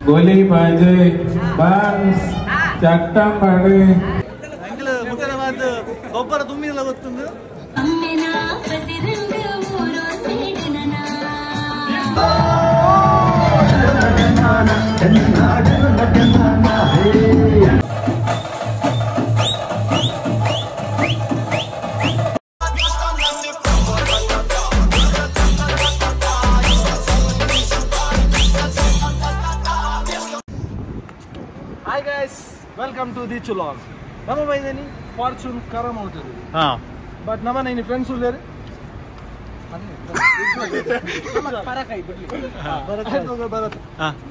गोली बाजे बांस चट्टम पड़े ಗೊಬ್ಬರ ತುಂಬಿಲ್ಲ ಗೊತ್ತುಂದು Hi guys, welcome to the Chulon. ನಮ್ಮ ಬೈದೇನಿ ಫಾರ್ಚೂನ್ ಕಾರ ಮಾಡ್ತಿದ್ವಿ ಬಟ್ ನಮ್ಮನೆ ಇನ್ನು ಫ್ರೆಂಡ್ಸ್ ಉಳ್ಳೇರಿ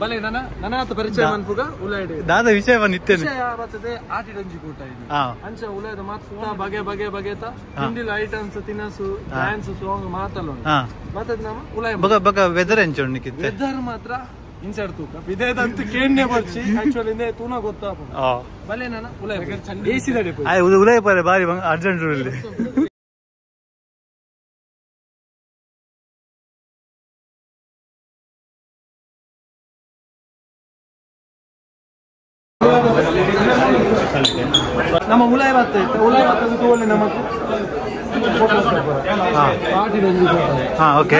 ಬಲೆ ನನ್ನ ಪರಿಚಯ ಮನ್ಪುಗ ಉಳ್ಳಾಡಿ ದಾದ ವಿಷಯ ಬಂದಿತ್ತೇನೆ ವಿಷಯ ಬರ್ತದೆ ಆಟಿಡಂಜಿ ಕೂಟ ಇದು ಅಂಚ ಉಳ್ಳಾದ ಮಾತ ಬಗೆ ಬಗೆ ಬಗೆತ ತಿಂಡಿಲ ಐಟಮ್ಸ್ ತಿನಸು ಡ್ಯಾನ್ಸ್ ಸಾಂಗ್ ಮಾತಲ್ಲ ಮಾತದ ನಮ್ಮ ಉಳ್ಳಾಯ ಬಗ ಬಗ ವೆದರ್ ಎಂಚೋಣಿಕಿತ್ತೆ ವೆದರ್ ಮಾತ್ರ ಇನ್ಸೈಡ್ ತೂಕ ವಿದೇದಂತ ಕೇನ್ನೆ ಬರ್ಚಿ ಆಕ್ಚುಲಿ ಇಂದೆ ತೂನ ಗೊತ್ತಾಪ ಬಲೆ ನನ್ನ ಉಳ್ಳಾಯ ಎಸಿ ದಡೆ ಆಯ್ ಉಳ್ಳಾಯ ಪರೆ ಬಾರಿ ಅರ್ಜೆಂಟ್ ರೂಲ್ ನಮ್ಮ ಉಳ್ಳಾಯ ಬತ್ತೆ ಉಳ್ಳಾಯ ಬತ್ತೆ ತೋಲೆ ನಮಗೆ ಓಕೆ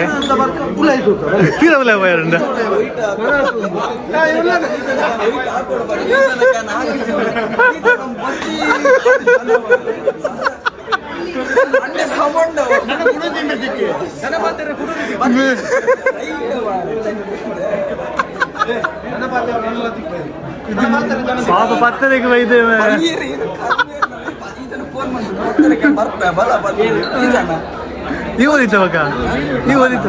ಉಳ್ಳಾಯ ತೂಕ ಫಿರ ಉಳ್ಳಾಯ ಬಯರಂಡ ಪಾಪ ಪತ್ತರಿಗೆ ಬೈದೇವೆ ನೀವು ಓದಿತ್ತವಾಗ ನೀವು ಓದಿತ್ತು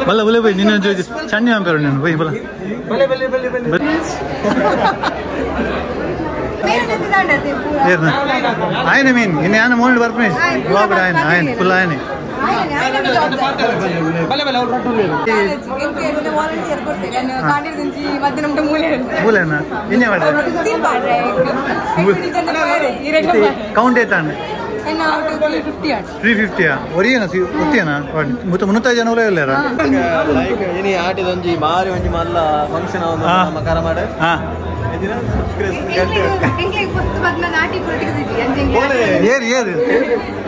ಬಲ್ಲ ಬಲೆ ಬೈ ನಿನ್ನ ಜೊತೆ ಚಣ್ಣಿ ಹಂಪೇರು ನೀನು ಬೈ ಬಲ್ಲ ಬಲೆ ಬಲೆ ಬಲೆ ಬಲೆ ఆయన మీన్ ఇన్ని ఆయన మోల్డ్ వర్క్ లోపల ఆయన ఫుల్ ఆయన ಮೂಲೇನಾ ಇನ್ನೇ ಕೌಂಟ್ ಐತಾನೆ 350 ಒರಿಯೇನಾ ಒತ್ತಿಯೇನಾ ಮುತ್ತ 300 ಜನ ಉಳ್ಳಾರ ಲೈಕ್ ಇನಿ ಆಟಿದೊಂಜಿ ಮಾರಿ ಒಂಜಿ ಮಲ್ಲ ಫಂಕ್ಷನ್ ಆವೊಂದು ನಮ್ಮ ಕರ ಮಾಡೆ ಏರ್ ಏರ್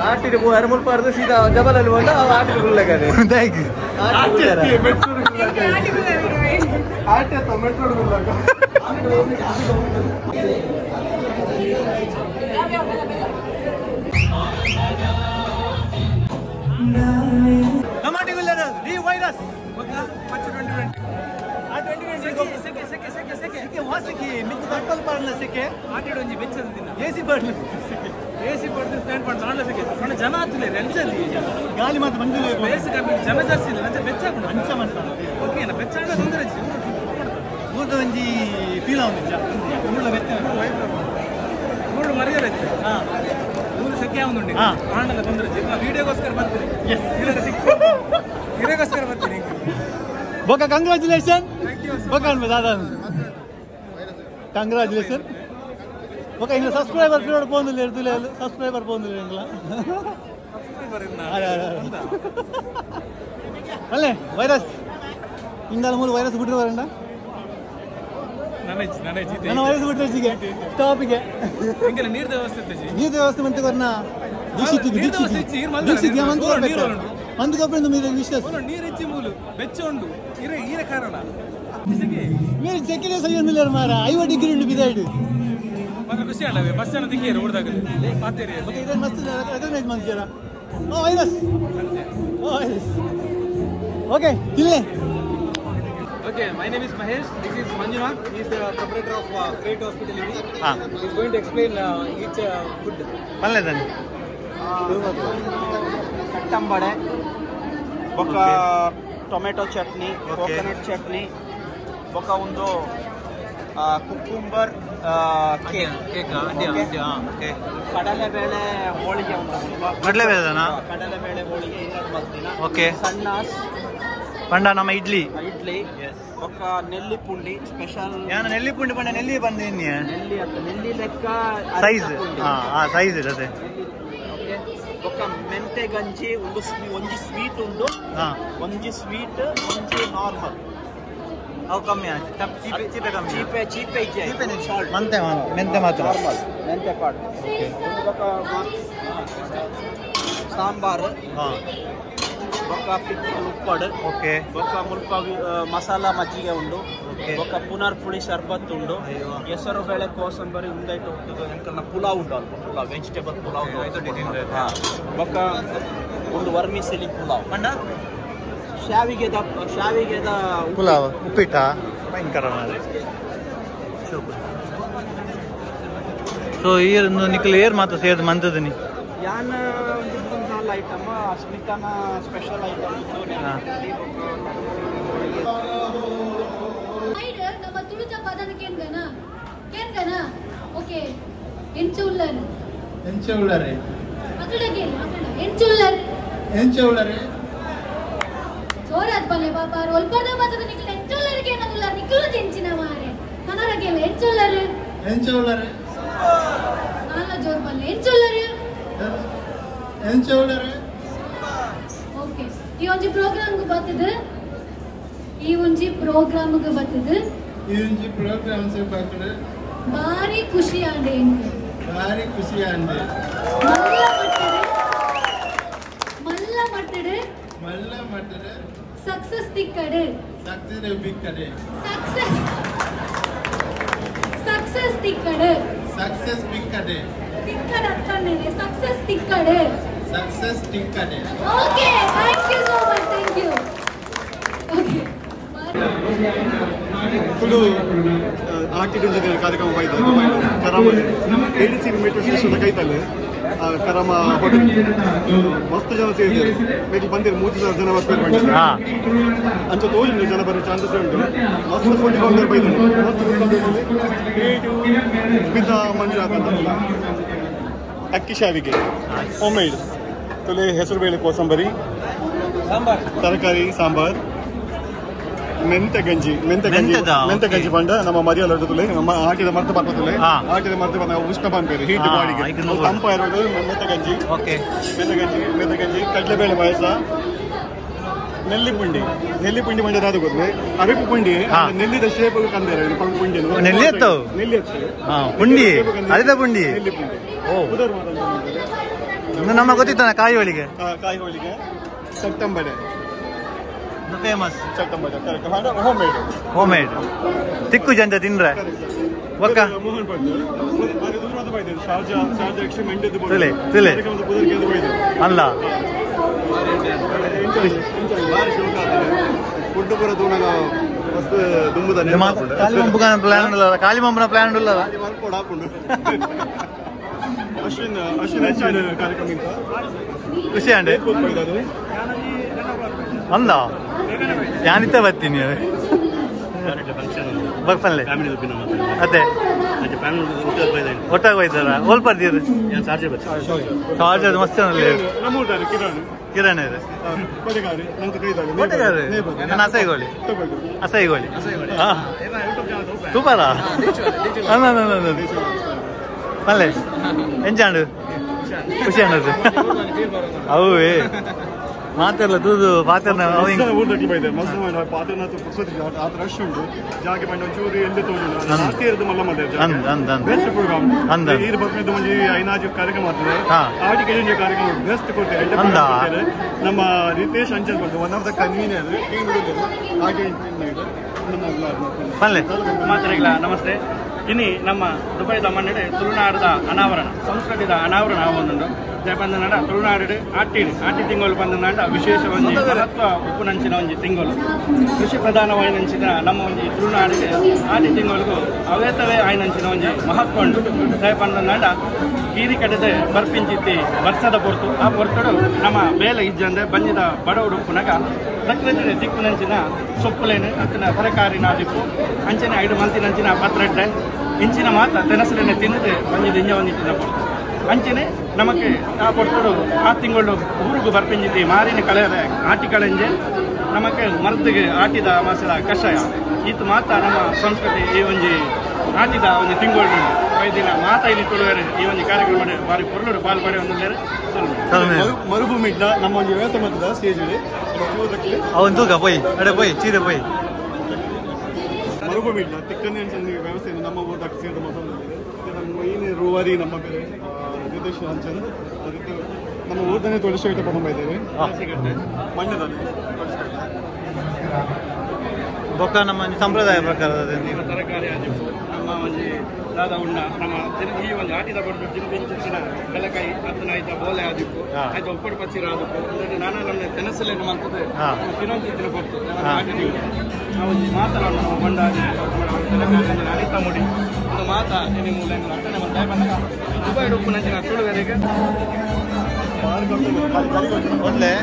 ಆಟಿಗೆ ಅರಮುಲ್ ಪಾರ್ದು ಸೀದಾ ಜಬಲಲ್ಲಿ ಬಂದ ಆಟಿಗೆ ಗುಳ್ಳಕದೆ ಆಟಿ ಅಥವಾ ಮೆಟ್ರೋ ಗುಳ್ಳಕ ನಮಾಟಿ ಗುಳ್ಳರ ಈ ವೈರಸ್ ಪಚ್ಚ 2020 ಆ 2020 ಸೆಕೆ ವಾಸಕ್ಕೆ ಮಿತ್ತು ಕಟ್ಟಲ್ ಪಾರ್ನ ಸೆಕೆ ಆಟಿಡೊಂಜಿ ಬೆಚ್ಚದ ದಿನ ಎಸಿ ಬರ್ಲಿ ಎಸಿ ಬರ್ದು ಸ್ಟ್ಯಾಂಡ್ ಪಾರ್ನ ನಾಳೆ ಸೆಕೆ ಕಣ ಜನ ಆತಲೆ ರೆಂಚಲ್ಲಿ ಗಾಳಿ ಮಾತು ಬಂದಿಲ್ಲ ಬೇಸ್ ಕಮ್ಮಿ ಜನ ಜಾಸ್ತಿ ಇಲ್ಲ ನಂತೆ ಬೆಚ್ಚಾಕೊಂಡು ಅಂಚ ಮಾಡ್ತ ಓಕೆ ನಾ ಬೆಚ್ಚಾಗ ತೊಂದರೆ ಮೂರು ಒಂಜಿ ಫೀಲ್ ಆಗುಂಜ ಮೂರು ಬೆಚ್ಚ ಮೂರು ಮರಿಯಲ್ಲ ಇತ್ತು ಮೂರು ಸೆಕೆ ಆಗುಂಡಿ ಆಂಡಲ ತೊಂದರೆ ವಿಡಿಯೋಗೋಸ್ಕರ ಬರ್ತೀನಿ ವಿಡಿಯೋಗೋಸ್ಕರ ಬರ್ತೀನಿ बोका कंग्रेचुलेशन बोका दादा कंग्रेचुलेशन बोका इंग सब्सक्राइबर पीरियड पोंदिल्ले इर्दिल्ले सब्सक्राइबर पोंदिल्ले इंगला अल्ले वैरस इंगल मूल वैरस बिट्टु बरंडा ನನ್ನ ವಯಸ್ಸು ಬಿಟ್ಟೆ ಸ್ಟಾಪಿಗೆ ಇಂಗಲ ನೀರು ವ್ಯವಸ್ಥೆ ಮಂತೆ ಬರ್ನ ದೀಕ್ಷಿತ್ ಮಂದು ಕಪ್ಪಂದು మీరు విశ్వాస నీరు ఇచ్చి మూలు బెచ్చొండు ఈర కారణ మీరు చెక్కినే సయ్యందిలేరు మారా 50 డిగ్రీ ఉండి బిదాయిడు మన ಖುಷಿ ಅಲ್ಲವೇ ಬಸ್ ಜನ ದಿಕ್ಕೇರು ಓಡದಾಗ ಪಾತೇರಿ ಓಕೆ ಇದನ್ನ ಮಸ್ತ್ ರೆಕಗ್ನೈಸ್ ಮಾಡ್ತೀರಾ ಓ ವೈರಸ್ ಓಕೆ ಕಿಲ್ಲೆ Okay, my name is Mahesh. This is Manjunath. He is the proprietor of Great Hospitality. He is going to explain each food. Palledan. Kattam bade, boka tomato chutney, coconut chutney, boka undo cucumber cake. Okay. Kadale bele holige undu. Kadale bele na? Kadale bele holige inna ಮಾಡ್ತೀನಾ? Okay. Sannas. ಪಂಡ ನಮ್ಮ ಇಡ್ಲಿ ఒక Nelli పుండి special యాన Nelli పుండి పండ నెల్లి ಬಂದೇನಿ నెల్లి ಅತ್ತ నెల్లి ಲೆಕ್ಕ size size ಇದೆ okay ఒక ಮೆಂತೆ ಗಂಜಿ ಒಂಜಿ ಸ್ವೀಟ್ ಉಂಡು ಒಂಜಿ ಸ್ವೀಟ್ ಒಂಜಿ ನಾರ್ಮಲ್ ಅವು ಕಮ್ಮಿ ಚೀಪೆ ಕಮ್ಮಿ ಚೀಪೆ ಮೆಂತೆ ಮಾತ್ರ ಮೆಂತೆ ಪಾಟ್ ಸಾಂಬಾರು ಬೊಕ್ಕ ಪಿಕ್ಕಲ್ ಉಪ್ಪಡು ಓಕೆ ಬೊಕ್ಕ ಮುಲ್ಪ ಮಸಾಲ ಮಜ್ಜಿಗೆ ಉಂಡು ಬೊಕ್ಕ ಪುನರ್ ಪುಳಿ ಶರ್ಬತ್ ಉಂಡು ಹೆಸರು ಬೇಳೆ ಕೋಸಂಬರಿ ಉಂದೈಟು ಎಂಕಲ್ನ ಪುಲಾವ್ ಉಂಟು ಅಲ್ಪ ಪುಲಾವ್ ವೆಜಿಟೇಬಲ್ ಪುಲಾವ್ ಬೊಕ್ಕ ಒಂದು ವರ್ಮಿಸೆಲಿ ಪುಲಾವ್ ಅಣ್ಣ ಶಾವಿಗೆದ ಪುಲಾವ್ ಉಪ್ಪಿಟ್ಟ ಭಯಂಕರ ಮಾರೆ ಸೊ ಈರ್ನು ನಿಖಿಲ್ ಏರ್ ಮಾತ್ರ ಸೇರಿದ ಮಂತದನಿ ಯಾನ್ ಐಟಮ್ ಅಸ್ಮಿತಾನ ಸ್ಪೆಷಲ್ ಐಟಮ್ ನಮ್ಮ ತುಳುತ ಪದನ ಕೇನ್ಗನ ಓಕೆ ಎಂಚುಳ್ಳರ್ ಅಕಡೆಗೆ ಎಂಚುಳ್ಳರ್ ಜೋರಾದ್ ಬಲ್ಲೆ ಪಾಪ ಒಲ್ಪದ ಪದದ ನಿಖಿಲ್ ಎಂಚುಳ್ಳರ್ಗೆ ಏನಲ್ಲ ನಿಖಿಲ್ ತೆಂಚಿನ ಮಾರೆ ಕನ್ನಡಗೆ ಎಂಚುಳ್ಳರ್ ನಾಲ ಜೋರ್ ಬಲ್ಲೆ ಎಂಚುಳ್ಳರ್ ಓಕೆ ಈ ಒಂಜಿ ಪ್ರೋಗ್ರಾಮ್ಗೆ ಬರ್ತದೆ ಭಾರಿ ಖುಷಿ ಆಂಡೆ ಮಲ್ಲ ಮಟ್ಟಡೆ ಸಕ್ಸಸ್ ತಿಕ್ಕಡೆ ಸಕ್ಸಸ್ ತಿಕ್ಕಡೆ ಸಕ್ಸಸ್ ತಿಕ್ಕಡೆ okay thank you so much thank you okay full active ಕಾರ್ಯಕ್ರಮ ಬೈದ ಕರಾಮಲ್ಲಿ ADC ಮೆಟ್ರೋ ಸ್ಟೇಷನ್ ಕೈತಲ್ಲಿ ಕರಾಮ ಹೋಟೆಲ್ ಮಸ್ತ್ ಜನ ಸೇರಿದ್ದಾರೆ ಮೇಲ್ ಬಂದಿರು 3000 ಜನ ಬರ್ತಾರೆ ಅಂಚ ತೋಜು ಜನ ಬರೋ ಚಾನ್ಸಸ್ ಉಂಟು ಮಸ್ತ್ ಫುಡ್ ಕೌಂಟರ್ ಬೈದ ಮಸ್ತ್ ಸ್ಮಿತಾ ಮಂಜುನಾಥ್ ಅಂತ ಅಕ್ಕಿ ಶಾವಿಗೆ ಹೋಮ್ಮೇಡ್ ತೊಲೆ ಹೆಸರು ಬೇಳೆ ಕೋಸಂಬರಿ ತರಕಾರಿ ಸಾಂಬಾರ್ ಮೆಂತೆ ಗಂಜಿ ಪಂಡ ನಮ್ಮ ಮರಿಯಲ್ಲ ತುಲೆ ಆಟಿದ ಮರ್ತ ಬರ್ಪತ್ತುಲೆ ಆಟಿದ ಮರ್ತ ಬಂದ ಉಷ್ಣ ಬಂದ್ಬೇರೆ ಹೀಟ್ ಬಾಡಿಗೆ ತಂಪ ಇರೋದು ಮೆಂತೆ ಗಂಜಿ ಕಡಲೆಬೇಳೆ ಪಾಯಸ ನೆಲ್ಲಿಪುಂಡಿ ಮಂಡ್ಯ ಅದು ಗೊತ್ತೇ ಅರಿಪು ಪುಂಡಿ ನೆಲ್ಲಿದ ಶೇಪ್ ಕಂದೇರೆ ಪುಂಡಿ ನೆಲ್ಲಿ ಪುಂಡಿ ಅರಿದ ಪುಂಡಿ ನಮ್ಮ ಗೊತ್ತಿತ್ತಾನ ಕಾಯಿ ಹೋಳಿಗೆ ಚಟ್ಟಂಬಡೆ ಫೇಮಸ್ ಚಟ್ಟಂಬಡೆ ಹೋಮ್ ಮೇಡ್ ತಿಕ್ಕು ಜಂತ ತಿನ್ರೆ ಒಕ್ಕ ಮೋಹನ್ ಪಡ್ಡು ಶಾರ್ಜಾ ಅಲ್ಲ ಫುಡ್ ಪೂರ ತೂಣಗ ಮಸ್ತ್ ದುಂಬುದಾನೆ ಕಾಲಿಮಂಬನ ಪ್ಲಾನ್ ಉಲ್ಲ ಹಾಕೊಂಡು ಅಶ್ವಿನ್ ಕಾರ್ಯಕ್ರಮ ಖುಷಿ ಅಂಡೆ ಅಂದ ಯಾನಿತ್ತ ಬರ್ತೀನಿ ಬರ್ಪಲ್ಲೆ ಅದೇ ಒಟ್ಟಾಗ ಹೋಯ್ತಾರ ಹೋಲ್ ಬರ್ತೀರ ಚಾರ್ಜರ್ ಮಸ್ತ್ ಕಿರಣ್ ಇದೆ ಅಸೈಗೋಳಿ ಸೂಪರಾ ಪಲ್ಲೆ ಎಂಚಾಂಡು ಖುಷಿ ಅನ್ನೋದು ಅವೇ ಮಾತಾಡಲ್ಲ ತೂದು ಪಾತ್ರನ ಊಟಕ್ಕೆ ಬೈದೆ ಮಸ್ತ್ ಪಾತ್ರನ ರಶ್ ಉಂಟು ಜಾಗೆ ಬಂದ ಒಂಚೂರು ಎಲ್ಲಿ ತೋಜುಂಡು ಜಾಸ್ತಿ ಇರೋದು ಮಲ್ಲ ಮಲ್ಲ ಬೆಸ್ಟ್ ಪ್ರೋಗ್ರಾಮ್ ಇದು ಬರ್ಕೊಂಡು ಒಂಜಿ ಐನಾಜು ಕಾರ್ಯಕ್ರಮ ಆಗ್ತದೆ ಆಟಿಕೆ ಕಾರ್ಯಕ್ರಮ ಬೆಸ್ಟ್ ಕೊಡ್ತಾರೆ ನಮ್ಮ ರಿತೇಶ್ ಅಂಚಲ್ ಬಂದು ಒನ್ ಆಫ್ ದ ಕನ್ವೀನಿಯರ್ ಟೀಮ್ ಹಾಗೆ ಪಲ್ಲೆ ಮಾತರಿಗಳ ನಮಸ್ತೆ ಇನ್ನು ನಮ್ಮ ದುಬೈದ ಮನ್ನಡೆ ತುಳುನಾಡದ ಅನಾವರಣ ಸಂಸ್ಕೃತಿದ ಅನಾವರಣ ಒಂದುಂಡು ಬಂದ ತುಳುನಾಡು ಆಟಿ ತಿಂಗಳು ಬಂದ ವಿಶೇಷ ಒಂಜಿ ಮಹತ್ವ ಉಪ್ಪುನಂಚಿನ ಒಂಜಿ ತಿಂಗಳು ಕೃಷಿ ಪ್ರಧಾನವಾಯಿನಂಚಿನ ನಮ್ಮ ಒಂಜಿ ತುಳುನಾಡಿಗೆ ಆಟಿ ತಿಂಗಳಿಗೂ ಅವೇತವೇ ಆಯ್ನಂಚಿನ ಒಂಜಿ ಮಹತ್ವ ಉಂಟು ಬಂದ ಕೀರಿ ಕಡೆದೆ ಬರ್ಪಿಂಚಿತ್ತಿ ವರ್ಷದ ಪೊರ್ತು ಆ ಪೊರ್ತಡು ನಮ್ಮ ಬೇಲೆ ಇಜ್ಜಂದೆ ಬಂದಿದ ಬಡವಡು ಪುನಗ ಪ್ರಕೃತಿ ದಿಕ್ಕುನಂಚಿನ ಸೊಪ್ಪುಲೇನು ಅಂಚಿನ ತರಕಾರಿ ನಾದಿಪ್ಪು ಅಂಚನೆ 5 ಮಂತಿನಂಚಿನ ಪತ್ರಡ್ಡೆ ಇಂಚಿನ ಮಾತ ತೆನಸಲೇನೆ ತಿನ್ನದೆ ಬಂದಿದ್ದು ಇಂಜ ಒಂದಿಟ್ಟಿನ ಪೊರ್ತು ಅಂಚನೆ ನಮಗೆ ಆ ಪೊರ್ತಡು ಆ ತಿಂಗಳು ಊರಿಗೂ ಬರ್ಪಿಂಜಿತಿ ಮಾರಿನ ಕಳೆಯದೆ ಆಟಿ ಕಳೆಂಜೆ ನಮಗೆ ಮರದಿಗೆ ಆಟಿದ ಮಸಲ ಕಷಾಯ ಈತು ಮಾತ ನಮ್ಮ ಸಂಸ್ಕೃತಿ ಈ ಒಂಜಿ ಆಟಿದ ಒಂದು ತಿಂಗಳು ಐದಿನ ಮಾತ ಇಲ್ಲಿ ತುಳುವರೆ ಈ ಒಂದು ಕಾರ್ಯಕ್ರಮ ಬಾರಿ ಪೊರ್ಲುಡು ಪಾಲ್ಪಡೆ ಒಂದೊಂದೇ ಮರುಭೂಮಿ ನಮ್ಮ ಒಂದು ವ್ಯವಸ್ಥೆ ಮಾಡ್ತದ ಸ್ಟೇಜ್ ಅವನ್ ತೂಕ ಪೋಯ್ ಅಡೆ ಪೋಯ್ ಚೀದೆ ಪೋಯ್ ಮರುಭೂಮಿಲ್ಲ ತಿಕ್ಕನೆ ವ್ಯವಸ್ಥೆಯನ್ನು ನಮ್ಮ ಊಟಕ್ಕೆ ಸೇರಿದ ಮೊದಲು ನಮ್ಮ ಮೈನ್ ರೂವಾರಿ ನಮ್ಮ ಬೇರೆ ನಿರ್ದೇಶನ ಅಂಚಂದು ಅದಕ್ಕೆ ನಮ್ಮ ಊಟನೇ ತೊಳಸ್ಟೈಟ್ ಪಡಂಬ ಇದ್ದೇವೆ ಮಣ್ಣದಲ್ಲಿ ಬೊಕ್ಕ ನಮ್ಮ ಸಂಪ್ರದಾಯ ಪ್ರಕಾರದ ತರಕಾರಿ ಆದಿಪ್ಪು ನಮ್ಮ ಒಂದು ದಾದ ಉಣ್ಣ ನಮ್ಮ ಈ ಒಂದು ಆಟಿದ ಬಡ್ದು ತಿಂದಿನ ಬೆಲಕಾಯಿ ಅದನ್ನ ಆಯ್ತ ಬೋಲೆ ಆದಿಪ್ಪು ಆಯ್ತು ಒಪ್ಪಡು ಪಚ್ಚಿರ ಆದಿಪ್ಪು ಅಂದರೆ ನಾನು ನನ್ನ ತೆನಸಲೇನು ಮಾಡ್ತದೆ ತಿನ್ನೊಂದು ತಿನ್ನ ಕೊಡ್ತು ಆಟಿದ್ದೀವಿ ನಾವು ಮಾತಾಡೋಣ ನಾವು ಬಂಡ ತೆಲಂಗಾಣ ಅನಿತ ಮುಡಿ ಒಂದು ಮಾತಾ ನಿಮ್ಮ ಮೂಲೆಂಗ್ ಅಟ್ಟನೆ ಒಂದು ಬಂದಾಗ ದುಬೈ ಉಪ್ಪು ನಂಚಿನ ತುಳುವರೆಗೆ ಮೊದಲೇ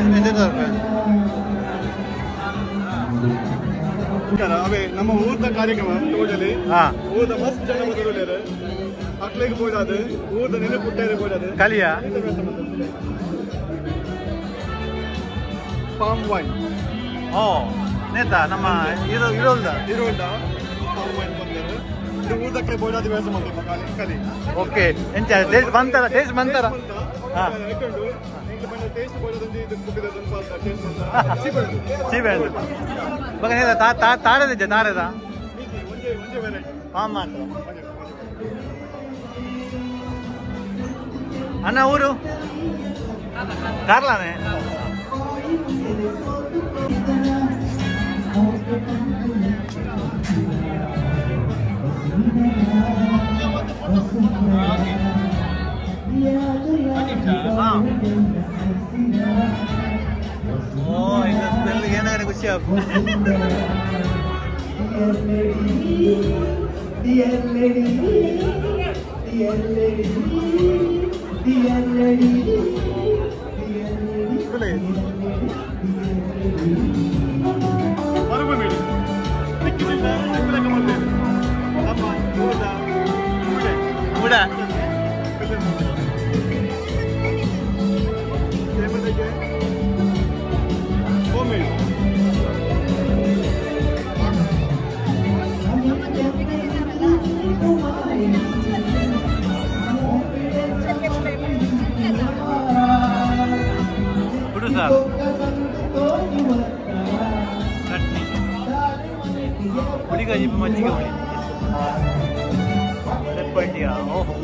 ಅವೇ ನಮ್ಮ ಊಟ ಕಾರ್ಯಕ್ರಮ ತೋಟಲಿ ಊದ ಮಸ್ತ್ ಜನ ಮೊದಲು ಮಕ್ಳಿಗೆ போயிடாது ಊದ ನೆನಪು ಪುಟ್ಟರೆ போயிடாது ಕಲಿಯಾ ಪಾಮ್ ವೈನ್ ಓ ನೇತ ನಮ್ಮ ಇರೋಲ್ದ ಪಾಮ್ ವೈನ್ ಬಂದರು ಇದು ಊದಕ್ಕೆ போயிடாது ವ್ಯಾಸ ಮಾಡ್ತೀವಿ ಕಲಿ ಓಕೆ ಎಂತ ಟೇಸ್ಟ್ ಬಂತಾರ ಹಾ ಟೇಸ್ಟ್ போயிடாது ಇದು ಕುಡಿದದು ಟೇಸ್ಟ್ ಸೀಬೆಹಣ್ಣು ಬಗ ನೇತ ತಾರದ ಒಂದೇ ವೆರೈಟಿ ಪಾಮ್ ಮಾತ್ರ ಅಣ್ಣ ಊರು ಕಾರ್ಲಾನೆ ಓ ಇದು ಸ್ಮೆಲ್ ಏನಾಗನೆ ಖುಷಿ ಆಗ್ತದೆ ಮರುಭೂಮಿ ಸಿಕ್ಕಿದಿಂದ ಮಾಡ್ತೇವೆ ನಮ್ಮ ಕೂಡ ಹುಡು ಸರ್ ಚಟ್ನಿ ಹುಡಿಗ ಜಿಪ್ಪು ಮಜ್ಜಿಗೆ ಹುಳಿ ಪಂಡಿಯ ಓಹೋ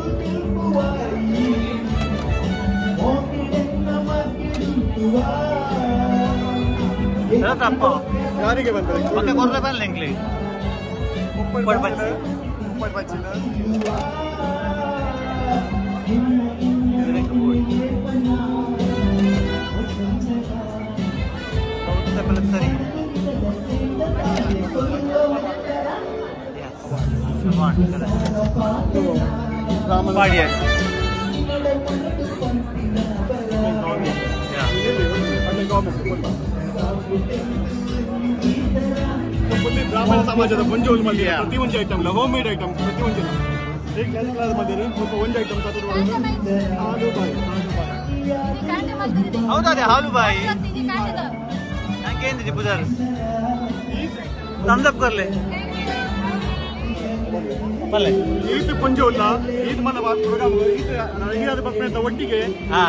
ತಪ್ಪ ಯಾರಿಗೆ ಬಂದರೆ ಮತ್ತೆ ಕೊರ್ರೆ ಬರಲ್ಲ ಎಂಗ್ಲಿ ಉಪ್ಪಳು ಬಜ್ಜಿ ಸರಿ ಪಾಡಿಯ ಬ್ರಾಹ್ಮಣ ಸಮಾಜದ ಮುಂಜೋಲ್ ಮಲ್ಯ ಪ್ರತಿಯೊಂದು ಐಟಮ್ ಹೋಮ್ ಮೇಡ್ ಐಟಮ್ ಪ್ರತಿಯೊಂದು ಮಧ್ಯೆ ಒಂದು ಐಟಮ್ ಹೌದಾ ಹಾಲು ಬಾಯಿ ನಂಗೇನಿದೆ ಬುಧರ್ ತಂದಪ್ ಕರ್ಲೆ ಬಲ್ಲೆ ಈಟ್ ಪಂಜೋಲ್ಲ ಈದ್ ಮನ ಪ್ರೋಗ್ರಾಮ್ ಈದ್ ಬರ್ತಾ ಒಟ್ಟಿಗೆ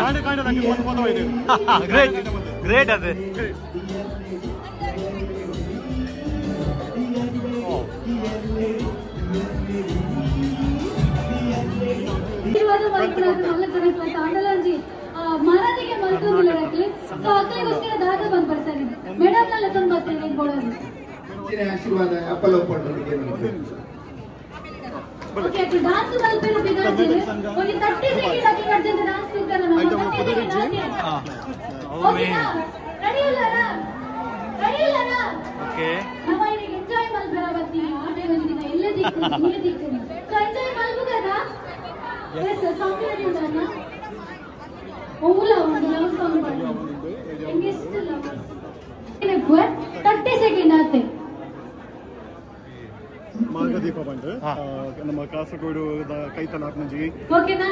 ಕಾಂಡ ಕಾಂಡ ನಂಗೆ ಒಂದು ಫೋಟೋ ಇದೆ ಗ್ರೇಟ್ ಅದು ಮರದಿಗೆ ಮಲ್ಕೊಂಡಿಲ್ಲ ಸೊ ಅಕ್ಕಲಿಗೋಸ್ಕರ ದಾದ ಬಂದ್ ಬರ್ತಾರೆ ಮೇಡಮ್ ನಲ್ಲಿ ತಂದು ಬರ್ತಾರೆ ಕೊಡೋದು ಆಶೀರ್ವಾದ ಅಪ್ಪಲ ಓಕೆ ಅಕ್ಕ ಡಾನ್ಸ್ ಮಲ್ಪೇರು ಬಿಗಾಡ್ತೀನಿ ಒಂದು 30 ಸೆಕೆಂಡ್ ಅಕ್ಕ ಕರ್ಜಂತ ಡಾನ್ಸ್ ತೂಕನ ನಾವು 30 ಸೆಕೆಂಡ್ ಓಕೆನಾ ರೆಡಿ ಇಲ್ಲನಾ ಓಕೆ ನಾವು ಈಗ ಎಂಜಾಯ್ ಮಲ್ಪೇರ ಬರ್ತೀವಿ ಆಟೆ ಬಂದಿನ ಎಲ್ಲ ದಿಕ್ಕು ನೀರು ದಿಕ್ಕು ಸೊ ಎಂಜಾಯ್ ಮಲ್ಪುಗನಾ ಎಸ್ ಸಾಂಗ್ ಉಂಟಾ ಓಲ ಒಂದು ಲವ್ ಸಾಂಗ್ ಮಾಡಿ ಎಂಗೆಷ್ಟು ಲವ್ 30 ಸೆಕೆಂಡ್ ಆತೆ ಮಾರ್ಗದೀಪ ಬಂದು ನಮ್ಮ ಕಾಸರಗೋಡು ಕೈತಲ ಹಾಕಿ ಓಕೆನಾ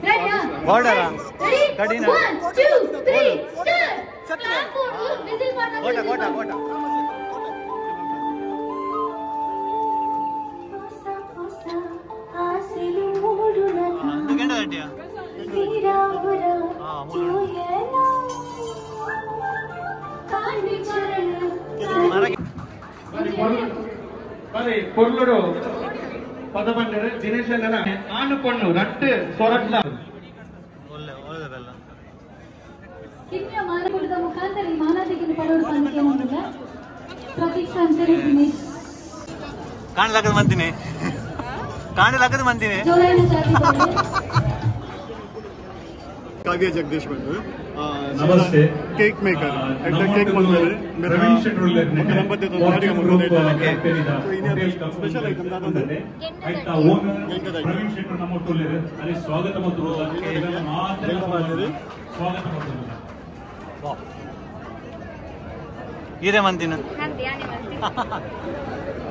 ರೆಡಿಯಾ ಬಾರ್ಡರ್ ಕಡಿನ 1 2 3 ಸ್ಟಾರ್ಟ್ ಕ್ಲಾಪ್ ವಿಸಿಲ್ ಮಾಡೋಣ ಗೋಟ ಆಸೆಲಿ ಮೂಡುನ ಅಂದುಕೊಂಡ ಅಡ್ಡಿಯಾ ತೀರಾಪುರ ಜೋಯನ ಕಾಂಡಿ ಚರಣ మరి పొర్లుడు పదబండరు దినేష్ అన్న ఆను పొన్ను రట్టు సొరట్ల ಒಳ್ಳೆದಲ್ಲ ಕಿಮ್ಯ ಮಾನಕುಟದ ಮುಖಾಂತರ ಈ ಮಾನದಿಗಿನ ಪಡೆಯುವ ಸಂಖ್ಯೆಯೊಂದಿಗೆ ಪ್ರತೀಕ್ಷಾ ಅಂಚನೆ ದಿನೇಶ್ ಕಾಣಲಾಗದ ಮಂದಿನಿ ಕಾಣಲಾಗದ ಮಂದಿನಿ ಜೋಲೈನ ಜಾತಿ काव्य जगदीश बंधु नमस्ते केक मेकर एट केक मंदिर मेरा नंबर दे दो गाड़ी का मुझे स्पेशल आइटम दादा दे ಆಯ್ತ ಓನರ್ ಪ್ರವೀಣ್ ಶೆಟ್ಟರ್ ನಮ್ಮ ಒಟ್ಟುಲ್ಲಿದೆ ಅಲ್ಲಿ ಸ್ವಾಗತ ಮತ್ತು ಸ್ವಾಗತ ಮಾಡ್ತಾರೆ ಇದೇ ಮಂದಿನ ನಂದಿ ಆನೆ ಮಂದಿ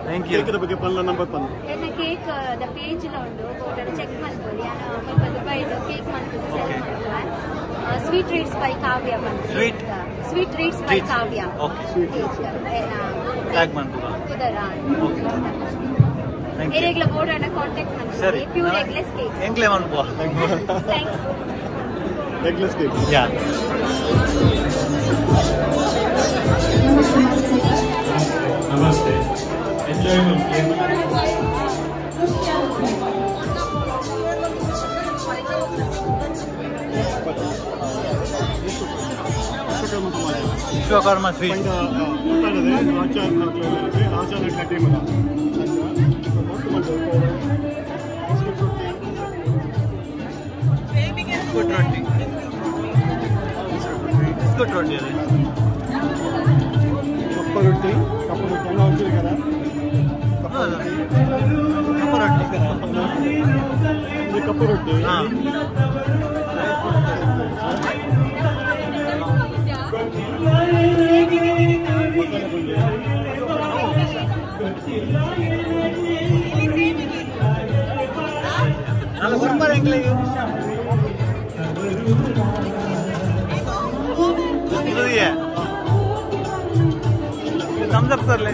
ಥ್ಯಾಂಕ್ ಯು ಕೇಕ್ ಬಗ್ಗೆ ಪಲ್ಲ ನಂಬರ್ ಪಲ್ಲ ಎನ್ನ ಕೇಕ್ ದ ಪೇಜ್ ಲ ಉಂಡು ಬೋರ್ಡರ್ ಚೆಕ್ ಮಾಡ್ಕೊಳ್ಳಿ ನಾನು ಸ್ವಲ್ಪ ದುಬೈದು ಕೇಕ್ ಮಾಡ್ತೀನಿ ಸೆಲ್ ಮಾಡ್ತಾರೆ ಸ್ವೀಟ್ ಟ್ರೀಟ್ಸ್ ಬೈ ಕಾವ್ಯ ಬಂತು sweet treats by Kavya okay sweet tag ಮಾಡ್ತೀರಾ ಕುದರ ಥ್ಯಾಂಕ್ ಯು ಏರೆಗ್ಲ ಬೋರ್ಡರ್ ಕಾಂಟ್ಯಾಕ್ಟ್ ಮಾಡಿ ಸರಿ ಪ್ಯೂರ್ ಎಗ್ಲೆಸ್ ಕೇಕ್ ಎಂಗ್ಲೇ ಮಾಡ್ಬೋ ಥ್ಯಾಂಕ್ಸ್ एगलेस केक ಯಾ ನಮಸ್ತೆ enjoyable cake Vishwakarma sweet biscuit ರೊಟ್ಟಿ ಬಿಸ್ಕುಟ್ ರೊಟ್ಟಿ ಅದೇ ಕಪ್ಪ ರೊಟ್ಟಿ ಎಲ್ಲ ಒಂಚೂರು ಕರ ಕಪ್ಪ ರೊಟ್ಟಿ ಕಪ್ಪ ರೊಟ್ಟಿ ಹಾಂ ನಾನು ಬರ್ಬಾರ ಎಂಗ್ಲಿಗೆ ಇದೆಯಾ thumbs up कर ले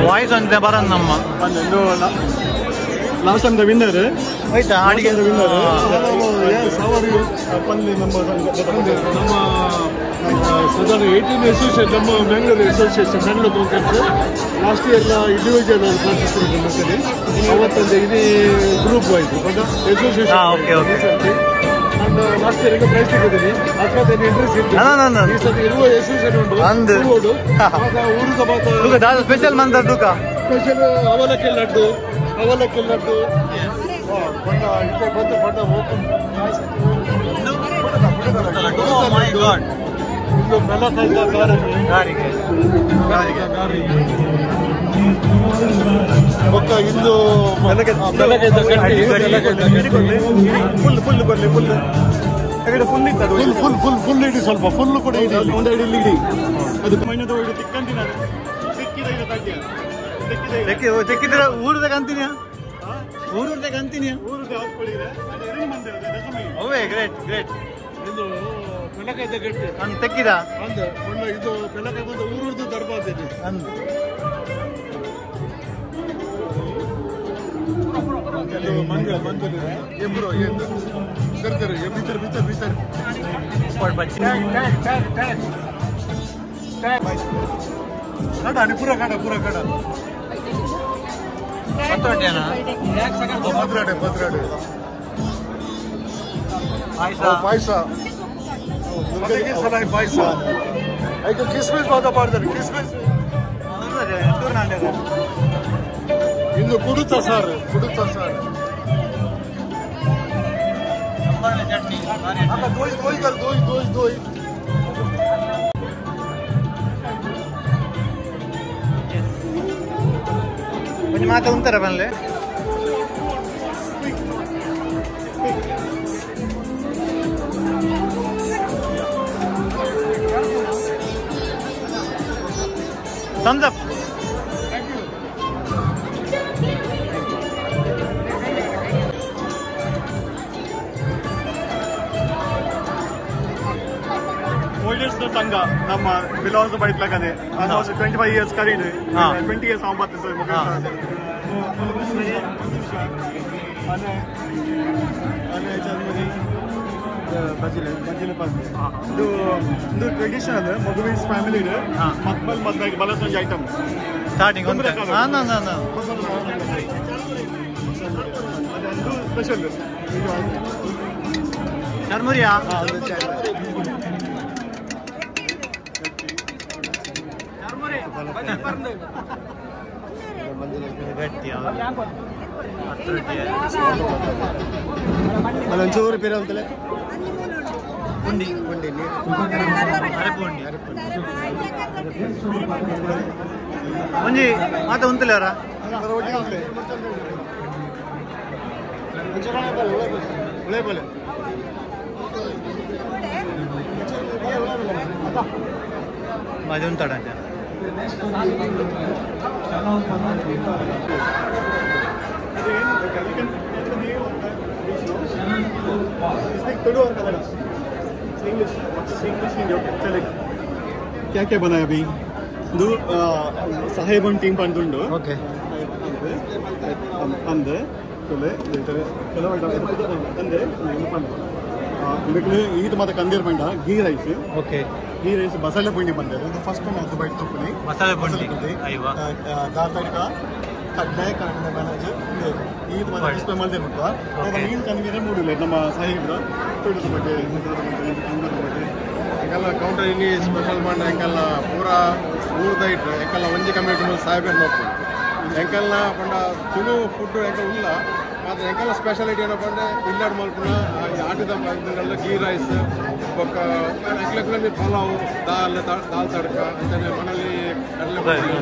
ವಾಯ್ಸ್ ಅಂತ ಬರಲ್ಲ ನಮ್ಮ ಲಾಸ್ಟ್ ಟೈಮ್ ದ ವಿನ್ನರ್ ಆಯ್ತಾ ಹಾಡಿಗೆ ನಮ್ಮ ಸಾಧಾರಣ 18 ಅಸೋಸಿಯೇಷನ್ ನಮ್ಮ Bengaluru association Bengaluru Congress last year individual participate ಮಾಡ್ತೀನಿ ಅವತ್ತೊಂದು ಇಡೀ ಗ್ರೂಪ್ ಆಯಿತು ಬಟ್ ಅಸೋಸಿಯೇಷನ್ ಓಕೆ ಓಕೆ ನಾನು ಲಾಸ್ಟ್ ಇಯರ್ ಈಗ ಪ್ರೈಸ್ ತೆಗೆದಿದ್ದೀನಿ ಅಥವಾ ಇಂಟ್ರೆಸ್ಟ್ ಇತ್ತು ಈ ಸತಿ ಇರುವ ಅಸೋಸಿಯೇಷನ್ ಉಂಟು ಊರಿದ ಮಾತ್ರ ಸ್ಪೆಷಲ್ ಮಂದ ತೂಕ ಸ್ಪೆಷಲ್ ಅವಲಕ್ಕಿ ಲಡ್ಡು ಬಣ್ಣ ಬಣ್ಣ ಇದು ಬೆಲ್ಲಕಾಯ್ದ ಗಾರಿಗೆ ಪಕ್ಕ ಇಂದು ಬೆಲ್ಲಕಾಯ್ದ ಫುಲ್ ಬರಲಿ ಫುಲ್ ಫುಲ್ ಇಡಿ ಸ್ವಲ್ಪ ಫುಲ್ ಕೂಡ ಇಡಿ ಒಂದು ಇಡಿ ಇಡಿ ಅದು ಮೈನದ ಇಡಿ ತಿಕ್ಕಂತಿನ ತಿಕ್ಕಿದ ಇದು ತಗ್ಗಿಯ ತೆಕ್ಕಿದ್ರೆ ಊರದಾಗ ಅಂತೀನಿಯಾ ಊರದಾಗ ಅಂತೀನಿಯಾ ಊರಿಗೆ ಹಾಕ್ಕೊಳ್ಳಿದೆ ಅವೇ ಗ್ರೇಟ್ ಗ್ರೇಟ್ ಇದು ಬೆಲ್ಲಕಾಯ್ದ ಗಟ್ಟಿ ನಾನು ತೆಕ್ಕಿದ ಅಂದ ಇದು ಬೆಲ್ಲಕಾಯಿ ಬಂದ ಊರದ್ದು ದರ್ಬಾರ್ದಿದೆ ಅಂದು ಮಂದಿರ ಎಬ್ರು ಕರ್ತಾರೆ ಬಿತ್ತರ್ ಕಡ ಪೂರ ಕಡ ಪತ್ರೊಟ್ಟಿಯನ ಭದ್ರಾಡೆ ಪಾಯಸ ಪಾಯಸ ಐದು ಕಿಸ್ಮಿಸ್ ಮಾತ್ರ ಮಾಡ್ತಾರೆ ಕಿಸ್ಮಿಸ್ ಇನ್ನು ಕುಡುತ್ತ ಸಾರು ಚಟ್ನಿ ದೋಯ್ కొంచెం మాత ఉంటారా పనులే thumbs up ಓಲ್ಡೆಸ್ಟ್ ಸಂಘ ನಮ್ಮ ಬಿಲಾಂಗ್ಸ್ ಬೈತ್ಲಾಗದೆ ಆಲ್ಮೋಸ್ಟ್ 25 years ಕರೀದು 20 years ಆಂಬತ್ತು ಸರ್ ಅನೆ ಚಂದ್ರಿ ಬಜಿಲೆ ಪಂದೆ ಇದು ಟ್ರೆಡಿಷನಲ್ ಮಗುವಿನ ಫ್ಯಾಮಿಲಿ ಇದೆ ಮಕ್ಕಳು ಮದುವೆಗೆ ಬಲಸಂಜೆ ಐಟಮ್ ಸ್ಟಾರ್ಟಿಂಗ್ ಒಂದು ಸ್ಪೆಷಲ್ ಚರ್ಮುರಿಯಾ ಒಂಚೂರು ಬೇರೆ ಅಂತಲೇ ಪುಂಡಿ ಒಂಜಿ ಮಾತ ಉಂತಲೆ ಅವರ ಒಳ್ಳೆ ಬೋಲೆ ಮಜೆ ಉಂಟಾಡ क्या क्या बनाया अभी ಇದು ಸಾಹೇಬನ್ ಟೀಮ್ ಪಂದುಂಡು ಓಕೆ ಅಂದೆ ಕೊಲೆ ಕೆಲವು ಅಂದೆ ಈದ್ ಮತ್ತೆ ಕಂದೀರ್ ಪಂಡ ghee rice okay ghee rice ಮಸಾಲೆ ಪುಂಡಿ ಬಂದಿದೆ ಇದು ಫಸ್ಟ್ ಟೈಮ್ ಅದು ಬೈಟ್ ತಪ್ಪನಿ ಮಸಾಲೆ ಪುಂಡಿ ಅಯ್ಯವಾ ದಾಲ್ ತಡಕ ಕಡ್ಲೆ ಕಣ್ಣೆ ಮನಜ್ ಈದ್ ಮತ್ತೆ ಇಷ್ಟ ಮಂದಿ ಮುಟ್ಟ ಮೀನ್ ಕನ್ಗಿರೆ ಮೂಡಿಲ್ಲ ನಮ್ಮ ಸಾಹೇಬ್ರ ತೋಡಿಸ ಬಗ್ಗೆ ಎಂಕಲ್ಲ ಕೌಂಟರ್ ಇನ್ನಿ ಸ್ಪೆಷಲ್ ಮಾಡಿ ಎಂಕಲ್ಲ ಪೂರಾ ಊರ್ದೈಟ್ರು ಎಂಕಲ್ಲ ಒಂಜಿ ಕಮ್ಯುನಿಟಿ ಸಾಹೇಬರು ನೋಡ್ತೀವಿ ಎಂಕಲ್ನ ಪಂಡ ತುಳು ಫುಡ್ ಎಂಕಲ್ ಇಲ್ಲ ಮಾತ್ರ ಎಂಕಲ್ಲ ಸ್ಪೆಷಾಲಿಟಿ ಏನಪ್ಪ ಅಂದ್ರೆ ಇಲ್ಲಾಡ್ ಮಲ್ಪುನ ಆಟಿದ ಗೀ ರೈಸ್ ఒక ಎಂಕಲ್ ಪಲಾವ್ ದಾಲ್ ತಡ್ಕ ಅಂತಂದ್ರೆ ಮನೇಲಿ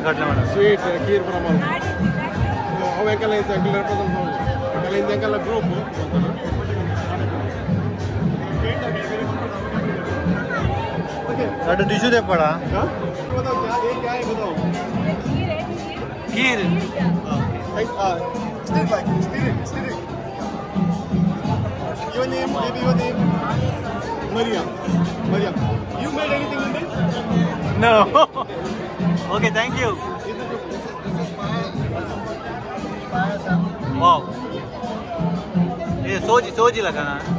ಕಡಲೆ ಸ್ವೀಟ್ ಖೀರ್ ಪ್ರಮಾಣ ಅವು ಎಂಕಲ್ಲ ಎಂಕಲ್ ರೆಪ್ರೆಸೆಂಟ್ ಮಾಡಿ ಎಂಕಲ್ಲ ಎಂಕಲ್ಲ ಗ್ರೂಪ್ लड्डू टिश्यू दे पड़ा खीर Your name, maybe your name, Mariam. Mariam, you made anything in this? No. Okay, thank you. Wow. ये सोजी लगाना है.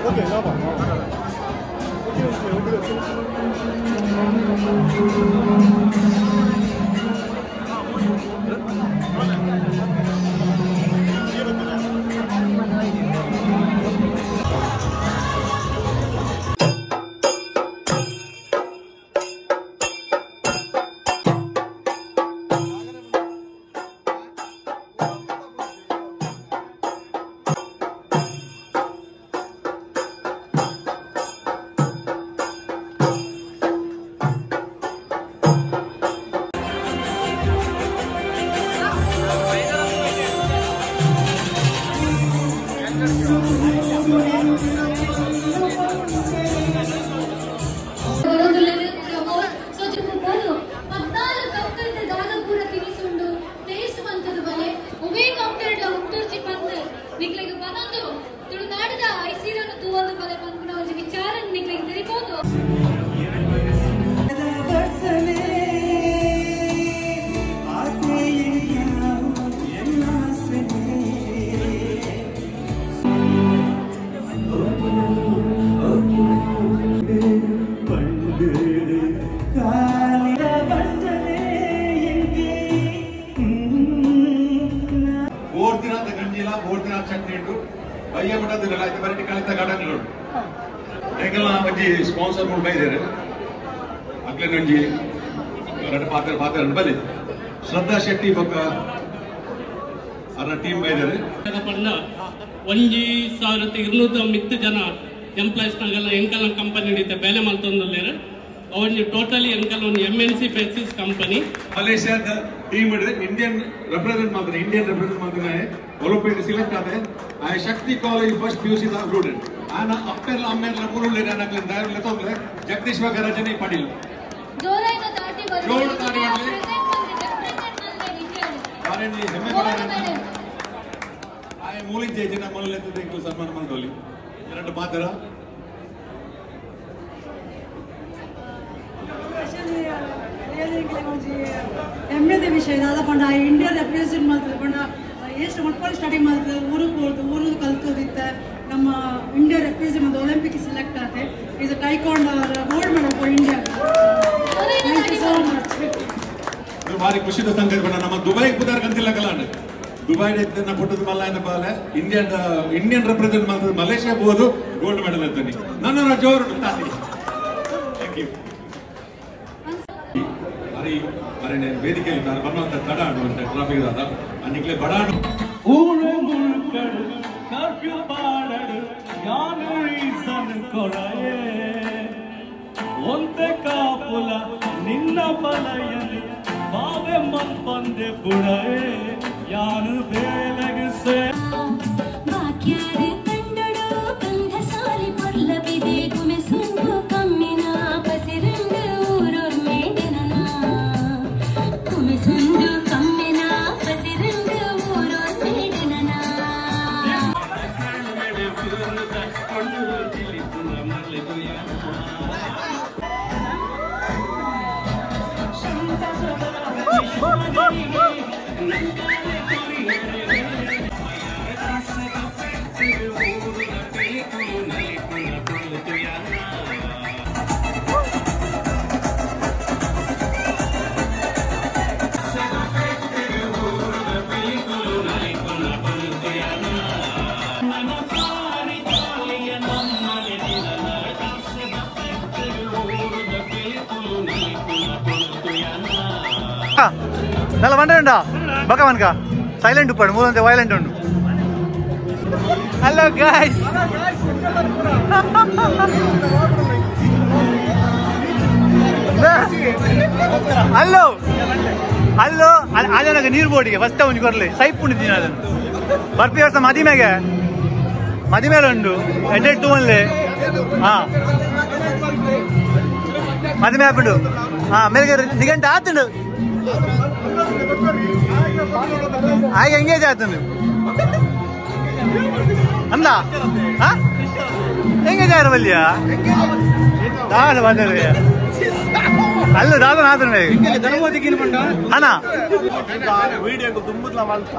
Okay, no problem. ಸ್ಪಾನ್ಸರ್ ಬೈದಾರೆ ಅಕ್ಲೆ ನಂಜಿ ಎರಡು ಪಾತ್ರ ಬಲಿ ಶ್ರದ್ಧಾ ಶೆಟ್ಟಿ ಬೊಕ್ಕ ಅರ ಟೀಮ್ ಬೈದಾರೆ ಪಂಡ 1200 ಜನ ಎಂಪ್ಲಾಯ್ಸ್ ನಾಗೆಲ್ಲ ಎಂಕಲ್ ಕಂಪನಿ ಹಿಡಿತೆ ಬೇಲೆ ಮಲ್ತೊಂದುಲ್ಲೇರು ಅವನು ಟೋಟಲಿ ಎಂಕಲ್ ಒಂದು MNC ಪೆಸಿಸ್ ಕಂಪನಿ ಮಲೇಷ್ಯಾದ ಟೀಮ್ ಹಿಡಿದ್ರೆ ಇಂಡಿಯನ್ ರೆಪ್ರೆಸೆಂಟ್ ಮಾಡ್ತಾರೆ ಒಲಿಂಪಿಕ್ ಸಿಲೆಕ್ಟ್ ಆದ್ರೆ ಆ ಶಕ್ತಿ ಕಾಲೇಜ್ ಫಸ್ಟ್ PUC ಸ್ಟೂಡೆಂಟ್ ಆನ ಅಪ್ಪೆಲ್ಲ ಅಮ್ಮೆಲ್ಲ ಮೂರುಳ್ಳಿ ನನಗೆ ಲೆತ್ತೋಗ್ಲೆ ಜಗದೀಶ್ವರ ರಜನಿ ಪಾಟೀಲ್ ಜೋರಾಯ್ನ ದಾಟಿ ಬರಲಿ ಆರೆಂಡಿ ಹೆಮ್ಮೆ ಪಡೋಣ ಆಯ ಮೂಲಿಗೆ ಜನ ಮನಲೆತ್ತದೆ ಸನ್ಮಾನ ಮಾಡ್ಕೊಳ್ಳಿ ಎರಡು ಪಾತ್ರ ಹೆಮ್ಮೆದ ವಿಷಯ ಅದ ಪಂಡ ಇಂಡಿಯಾ ರೆಪ್ರೆಸೆಂಟ್ ಮಾಡ್ತಾರೆ ಪಂಡ ಎಷ್ಟು ಮಕ್ಕಳು ಸ್ಟಡಿ ಮಾಡಿದ್ರೆ ಊರಿಗೆ ಹೋದು ಊರಿಗೆ ಕಲ್ತೋದಿತ್ತೆ ನಮ್ಮ ಇಂಡಿಯಾ ರೆಪ್ರೆಸೆಂಟ್ ಒಂದು ಒಲಿಂಪಿಕ್ ಸೆಲೆಕ್ಟ್ ಆಗುತ್ತೆ ಇದು ಟೈಕಾಂಡ್ ಗೋಲ್ಡ್ ಮೆಡಲ್ ಫಾರ್ ಇಂಡಿಯಾ ಭಾರಿ ಖುಷಿದ ಸಂಗತಿ ಬಣ್ಣ ನಮ್ಮ ದುಬೈಗೆ ಬುದಾರ್ ಗಂತಿಲ್ಲ ಕಲಾಂಡ್ ದುಬೈ ಪುಟ್ಟದ ಮಲ್ಲ ಬಾಲ ಇಂಡಿಯನ್ ರೆಪ್ರೆಸೆಂಟ್ ಮಾಡ್ತದೆ ಮಲೇಷಿಯಾ ಬೋದು ಗೋಲ್ಡ್ ಮೆಡಲ್ ಅಂತಾನೆ ನನ್ನ ಜೋರು ಥ್ಯಾಂಕ್ ಯು ಅರೆ ಅರೆ ವೇದಿಕೆಯಲ್ಲಿ ಬರುವಂತ ತಡ ಆಡುವಂತ ಟ್ರಾಫಿಕ್ ದಾದ ಅನ್ನಿಕ್ಲೆ ಬಡ ಊರು ಮುಳ್ಕಡು ಕರ್ಫ್ಯೂ ಬಾಡಡು ಯಾನು ರೀಸನ್ ಕೊಡಯೇ ಒಂದೇ ಕಾಪುಲ ನಿನ್ನ ಬಲಯಲಿ ಬಾವೆ ಮಪ್ಪಂದೆ ಬುಡಯೇ ಯಾನು ಬೇಲಗಿಸೆ ಬಾಕ್ಯಾರೆ ಕಂಡಡು ಕಂಧ ಸಾಲಿ ಪೊರ್ಲವಿದೆ ಗುಮೆ ಸುಂದು ಕಮ್ಮಿನ ಪಸಿರಂಗ ಊರೊರ್ ಮೇಡನ ಗುಮೆ ಸುಂದು ಕಮ್ಮಿನ ಪಸಿರಂಗ ಊರೊರ್ ಮೇಡನ നല്ല വണ്ടിയുണ്ടോ ബക്ക വനക്ക സൈലന്റ് ഉപ്പാട് മൂന്നത്തെ വയലന്റ് ഉണ്ട് ഹലോ ഗൈസ് ಹಲೋ ಹಲೋ ಅದೇನಾಗ ನೀರು ಬೋಡಿಗೆ ಫಸ್ಟ್ ಅವನಿಗೆ ಬರಲಿ ಸೈಪ್ ಉಂಡಿದ್ದೀನಿ ಅದನ್ನು ಬರ್ಪಿ ವರ್ಷ ಮದಿಮೇಲೆ ಉಂಡು ಎಡ್ಡೆ ಟೂ ಅಲ್ಲೇ ಹಾ ಮದಿಮೆ ಹಾಪಿಂಡು ಹಾ ಮೇಲ್ಗೆ ದಿಗಂಟೆ ಆತುಂಡು ಆಗ ಎಂಗೇಜ್ ಆತುಂಡು ಅಂದ ಎಂಗೇಜ್ ಆಯ್ರ ಬಲ್ಲಿಯ ದಾದ ಬಂದ್ರೆ ಅಲ್ಲ ದಾದ ನಾದ್ರೆ ಅಣ್ಣ ವಿಡಿಯೋ ತುಂಬುದ್ಲ ಮಲ್ತ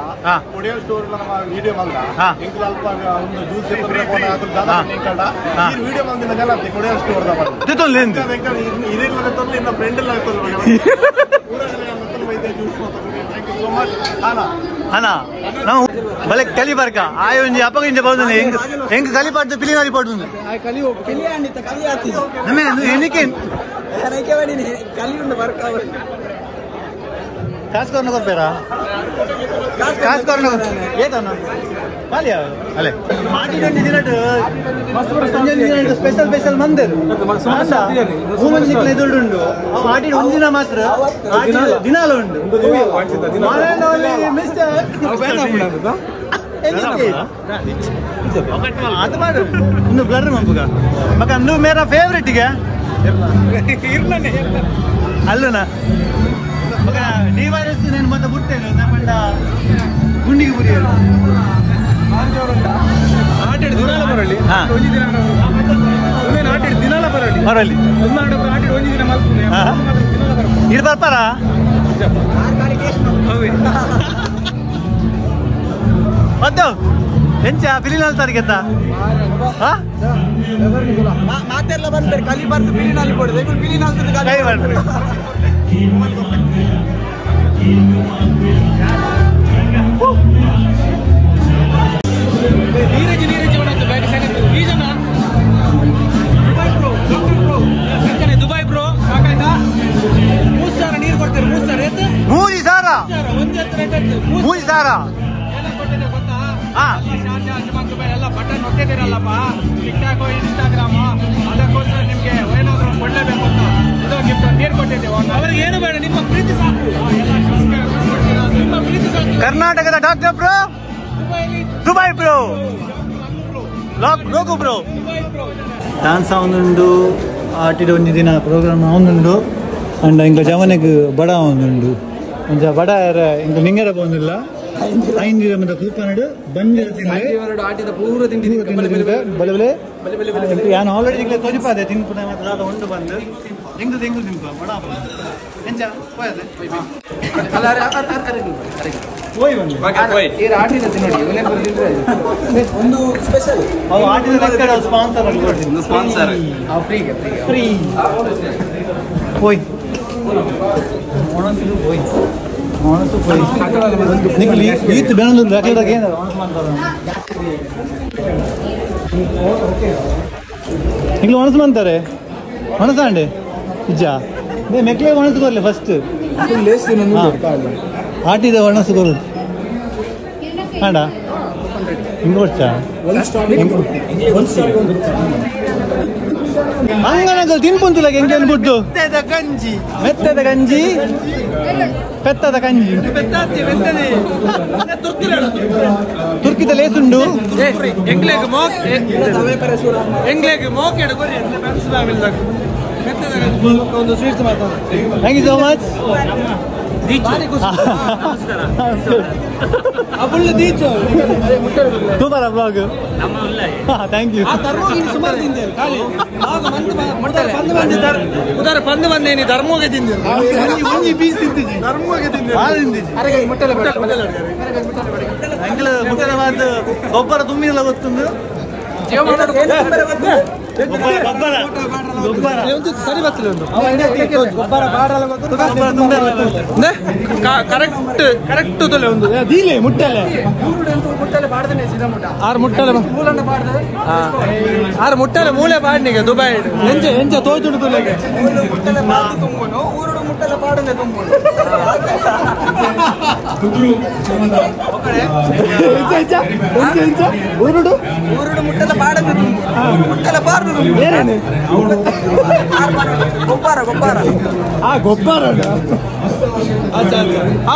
ಕೊಡಿಯೋ ಸ್ಟೋರ್ ವಿಡಿಯೋ ಮಲ್ತ ಇಂಕಲ್ ಅಲ್ಪ ಒಂದು ಜ್ಯೂಸ್ ವಿಡಿಯೋ ಮಲ್ದಿನ ಜನ ಕೊಡಿಯೋ ಸ್ಟೋರ್ ಇದೆಲ್ಲ ಇನ್ನ ಫ್ರೆಂಡ್ ಎಲ್ಲ ಅಣ್ಣ ನಾವು ಬಲೆ ಕಲಿ ಬರ್ಕ ಆಯ ಒಂಜಿ ಅಪ್ಪಗಿಂಜ ಬೌದು ಹೆಂಗ್ ಕಲಿ ಪಾಡ್ದು ಪಿಲಿ ನಾಲಿ ಪಾಡ್ದು ಎನಿಕೆ ಕಾಸ್ ಕೊರ್ನ ಕೊರ್ಬೇರಾ ಕಾಸ್ ಕೊರ್ನ ಏತನ ಮಾಲಿಯಾ ಅಲೆ ಆಟಿಡೊಂದು ದಿನಟ್ಟು ಸಂಜೆ ದಿನಟ್ಟು ಸ್ಪೆಷಲ್ ಮಂದರು ಮೂಮನ್ ಸಿಕ್ಲ ಎದುರುಂಡು ಆಟಿಡ್ ಒಂದು ದಿನ ಮಾತ್ರ ದಿನಾಲ ಉಂಡು ಮಿಸ್ಟರ್ ಅದು ಮಾಡು ಇನ್ನು ಬ್ಲರ್ ಮಂಪುಗ ಮಗ ನೀವು ಮೇರಾ ಫೇವ್ರೆಟ್ಗೆ ಅಲ್ಲನ ಮಗ ಡಿವೈರಸ್ నేను ಮತ್ತೆ ಬಿಡ್ತೇನೆ ನಮ್ಮಂಡ ಗುಂಡಿಗೆ ಬುರಿಯಲ್ಲ ಆಟಿಡ್ ದಿನಾಲ ಬರಲಿ ಒಂಜಿ ದಿನ ಒಂದೇನು ಆಟಿಡ್ ದಿನಾಲ ಬರಲಿ ಆಟಿಡ್ ಒಂಜಿ ದಿನ ಮಲ್ಪುನೆ ಇದು ಬರ್ತಾರ ಮತ್ತೆ ಎಂಚ ಪಿಲಿನಾಲ್ ತಾರೀಕೆತ್ತ ಮಾತೆಲ್ಲ ಬಂದ್ಬೇಡಿ ಕಲಿ ಬರ್ದು ಪಿಲಿನಲ್ಲಿ ಕೊಡುದು ಪಿಲಿನಲ್ಲಿ ಕೈ ಮಾಡ್ರಿ ನೀರಜಿ ಒಣತ್ತು ಬ್ಯಾಗ್ ಸೆಕೆಂಡ್ ಈ ಜನ ದುಬೈ ಬ್ರೋ ಸಾಕಾಯ್ತಾ 3000 ನೀರು ಕೊಡ್ತೀರಿ 3000 ಎತ್ತು 3000 ಒಂದು ಎತ್ತು 3000 ಎಲ್ಲ ಬಟನ್ ಒತ್ತಿದ್ದೀರಲ್ಲಪ್ಪ ಟಿಕ್ಟಾಕ್ ಇನ್ಸ್ಟಾಗ್ರಾಮ್ ಅದಕ್ಕೋಸ್ಕರ ನಿಮ್ಗೆ ಏನಾದ್ರು ಕೊಡ್ಲೇಬೇಕು ಅಂತ ಇದು ಗಿಫ್ಟ್ ನೀರು ಕೊಟ್ಟಿದ್ದೇವೆ ಅವ್ರಿಗೆ ಏನು ಬೇಡ ನಿಮ್ಮ ಪ್ರೀತಿ ಸಾಕು ನಿಮ್ಮ ಪ್ರೀತಿ ಸಾಕು ಕರ್ನಾಟಕದ ಡಾಕ್ಟರ್ ಬ್ರೋ ದುಬೈ ಬ್ರೋ ಲೋಕು ಬ್ರೋ ಡ್ಯಾನ್ಸ್ ಅವನುಂಡು ಆಟಿದ ಒಂದು ದಿನ ಪ್ರೋಗ್ರಾಮ್ ಅವನುಂಡು ಅಂಡ್ ಇಂಕ ಜವನಿಗೆ ಬಡ ಅವನುಂಡು ಒಂಚ ಬಡ ಇಂಕ ನಿಂಗರ ಬಂದಿಲ್ಲ ಐದು ಮತ್ತೆ ಕೂಪನಡು ಬಂದಿರ ಆಟಿದ ಪೂರ ತಿಂಡಿ ಬಲೆ ನಾನು ಆಲ್ರೆಡಿ ತೋರಿಪಾದೆ ತಿನ್ಪುಣ ಮಾತ್ರ ಉಂಡು ಬಂದು ಹೆಂಗು ತಿನ್ಪ ಬಡ ಎಂಚ ಹೋಯದೆ ಹೋಯ್ ಬನ್ನಿ ಒಂದು ಸ್ಪೆಷಲ್ ಅವು ಆಟಿದ ಲೆಕ್ಕ ಸ್ಪಾನ್ಸರ್ ಸ್ಪಾನ್ಸರ್ ಫ್ರೀ ಹೋಯ್ ಒಣಸು ಹೋಯ್ ಒಣಸು ಹೋಯ್ ನಿಖಿಲ್ ಈತ್ ಬೆಣಲು ಲೆಕ್ಕದಾಗ ಏನು ಒಣಸು ಮಾಡ್ತಾರೆ ನಿಖಿಲ್ ಒಣಸು ಅಂತಾರೆ ಒಣಸಾಂಡೆ ನಿಜ ಮೆಕ್ಲೆ ಒಣಸು ಕೊರ್ಲಿ ಫಸ್ಟ್ ಆಟಿದ ಒಣಸು ಕೊರು ಹಾಡ ಹಿಂಗೆ ಕೊಡ್ಚಾ ಅಂಗನಗಳು ತಿನ್ಪುಂತುಲ ಹೆಂಗೆ ಅನ್ಬಿಟ್ಟು ಮೆತ್ತದ ಗಂಜಿ ಪೆತ್ತದ ಗಂಜಿ ತುರ್ಕಿದ ಲೇಸುಂಡು ಒಂದು ಸ್ವೀಟ್ಸ್ ಮಾತಾಡ thank you so much super blog thank you ಪಂದು ಬಂದೇನಿ ಧರ್ಮೋಗೆ ತಿಂದಿ ಪೀಸ್ ತಿಂತಿದ್ದಿ ಧರ್ಮೋಗೆ ತಿಂದಿ ಮುಟ್ಟೆ ಗೊಬ್ಬರ ತುಂಬಿಲ್ಲ ಗೊತ್ತುಂದು ಸರಿ ಬರ್ತದೆ ಕರೆಕ್ಟ್ ಒಂದು ದೀಲೆ ಮುಟ್ಟಲೆ ಆರು ಮುಟ್ಟಲೆ ಆರು ಮುಟ್ಟಲೆ ಮೂಲೆ ಪಾಡ್ನಿಗೆ ದುಬೈ ಎಂಚ ತೋಚುಂಡು ತುಲೆಗೆ ಊರುಡು ಮುಟ್ಟಲೆ ಪಾಡನೆ ತುಂಬ ಊರುಡು ಮುಟ್ಟಲೆ ಪಾಡನೆ ಮುಟ್ಟಲೆ ಪಾಡು ಏನೇನು ಗೊಬ್ಬರ ಗೊಬ್ಬರ ಗೊಬ್ಬರ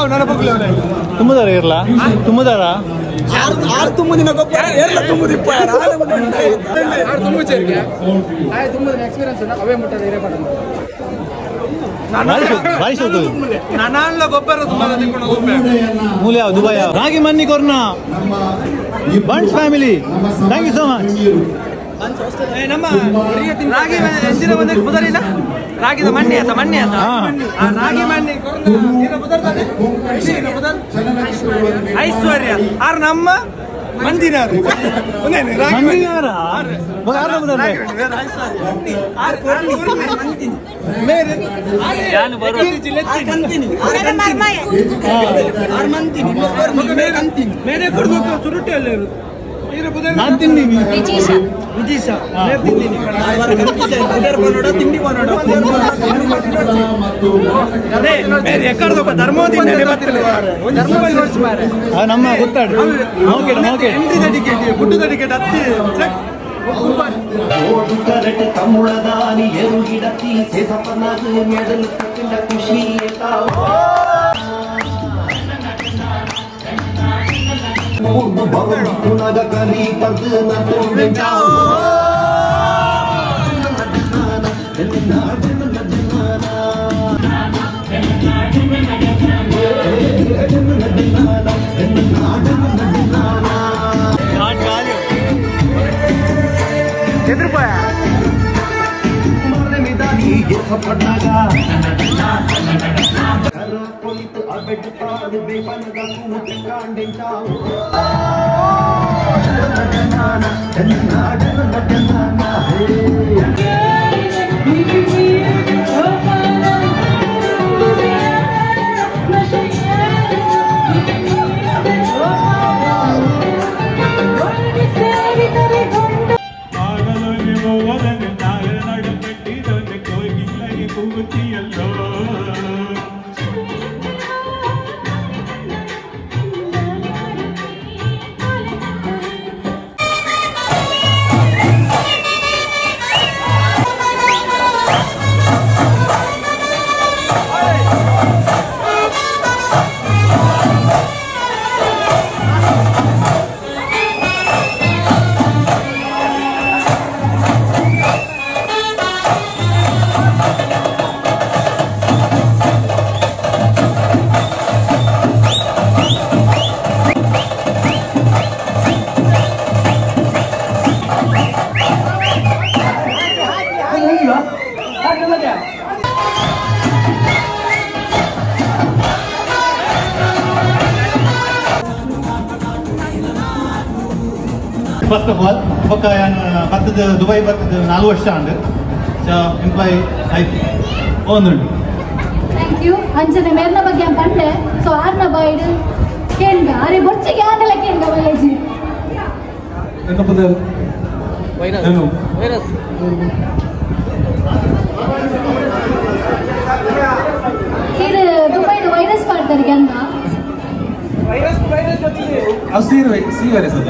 ನನ್ನ ಬಗ್ಲ ತುಂಬದಾರ ಇರ್ಲಾ ತುಂಬದಾರ ಆರು ತುಂಬುದಿನ ಗೊಬ್ಬರ ಎಲ್ಲ ತುಂಬುದಿಪ್ಪ ತುಂಬ ಸೇರಿಗೆ ತುಂಬುದಿನ ಎಕ್ಸ್ಪೀರಿಯನ್ಸ್ ಅವೇ ಮುಟ್ಟದ ಹಿರೇ ಪಾಡ ನಾನಾಳ ಗೊಬ್ಬರ ಮೂಲೆ ದುಬೈ ರಾಗಿ ಮನ್ನಿ ಕೊರ್ನ ಬಂಡ್ಸ್ family thank you so much ನಮ್ಮ ರಾಗಿ ಎಂದಿನ ಬಂದ ಬುಧರಿನ ರಾಗಿದ ಮಣ್ಣೆ ಆತ ರಾಗಿ ಮಣ್ಣೆ ಐಶ್ವರ್ಯ ಆರು ನಮ್ಮ ಮಂದಿನ ಮೇರೆ ಕೊಡ್ಬೇಕು ಸುರುಟ್ಟಿ ಅಲ್ಲೇ ನಾನು ತಿಂದೀನಿ ವಿಜೀಶ ತಿಂದೀನಿ ತಿಂಡಿ ಅದೇ ಬೇರೆ ಎಕ್ಕಡ್ದಪ್ಪ ಧರ್ಮೋದಿಂದ ನಮ್ಮ ಗೊತ್ತಾಡು ಗುಡ್ಡು ಟಿಕೆಟ್ ಹತ್ತಿ ತಮಿಳದಾನಿ ಎರುಗಿಡತಿ ಸೇಸಪ್ಪನಾದು ಮೆಡಲು ಕಟ್ಟಿಂದ ಖುಷಿ ಕಲಿ ಪದ್ದು ఎదురుపోయా ಫಸ್ಟ್ ಆಫ್ ಆಲ್ ಬೊಕ್ಕ ಬರ್ತದ ದುಬೈ ಬರ್ತದ 4 ವರ್ಷ ಅಂಡ್ ಎಂಪ್ಲಾಯ್ ಆಯ್ತು ಒಂದು ಥ್ಯಾಂಕ್ ಯು ಅಂಚನೆ ಮೇರ್ನ ಬಗ್ಗೆ ಪಂಡೆ ಸೊ ಆರ್ನ ಬೈಡ್ ಕೇಂದ್ರ ಅರೆ ಬೊಚ್ಚಿಗೆ ಆನೆಲ್ಲ ಕೇಂದ್ರ ವೈಲೇಜಿ ಎಂತ ಪದ ವೈರಸ್ ವೈರಸ್ ಇದು ದುಬೈದು ವೈರಸ್ ಮಾಡ್ತಾರೆ ಅಂತ ವೈರಸ್ ವೈರಸ್ ಗೊತ್ತಿದೆ ಅದು ಸಿ ವೈರಸ್ ಅದ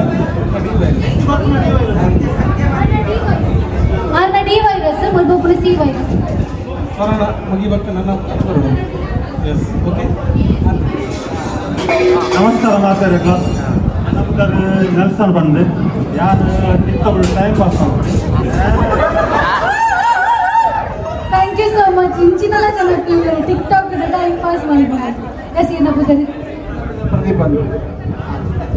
ಆರ್ನ ಡಿ ವೈರಸ್ ಮುಲ್ಬೊಬ್ಬರು ಸಿ ವೈರಸ್ ಕೊರೋನಾ ಮುಗಿಬೇಕು ನನ್ನ ಬರೋದು ಎಸ್ ಓಕೆ ನಮಸ್ಕಾರ ಮಾತಾಡಕ ನಮ್ಗೆ ನೆಲ್ಸನ್ ಬಂದೆ ಯಾರು TikTok time pass thank you so much ಇಂಚಿನೆಲ್ಲ ಚೆನ್ನಾಗಿ ಟಿಕ್ಟಾಕ್ ಟೈಮ್ ಪಾಸ್ ಮಾಡ್ಬೋದು ಎಸ್ ಏನಪ್ಪದ ಪ್ರದೀಪ್ ಅಂತ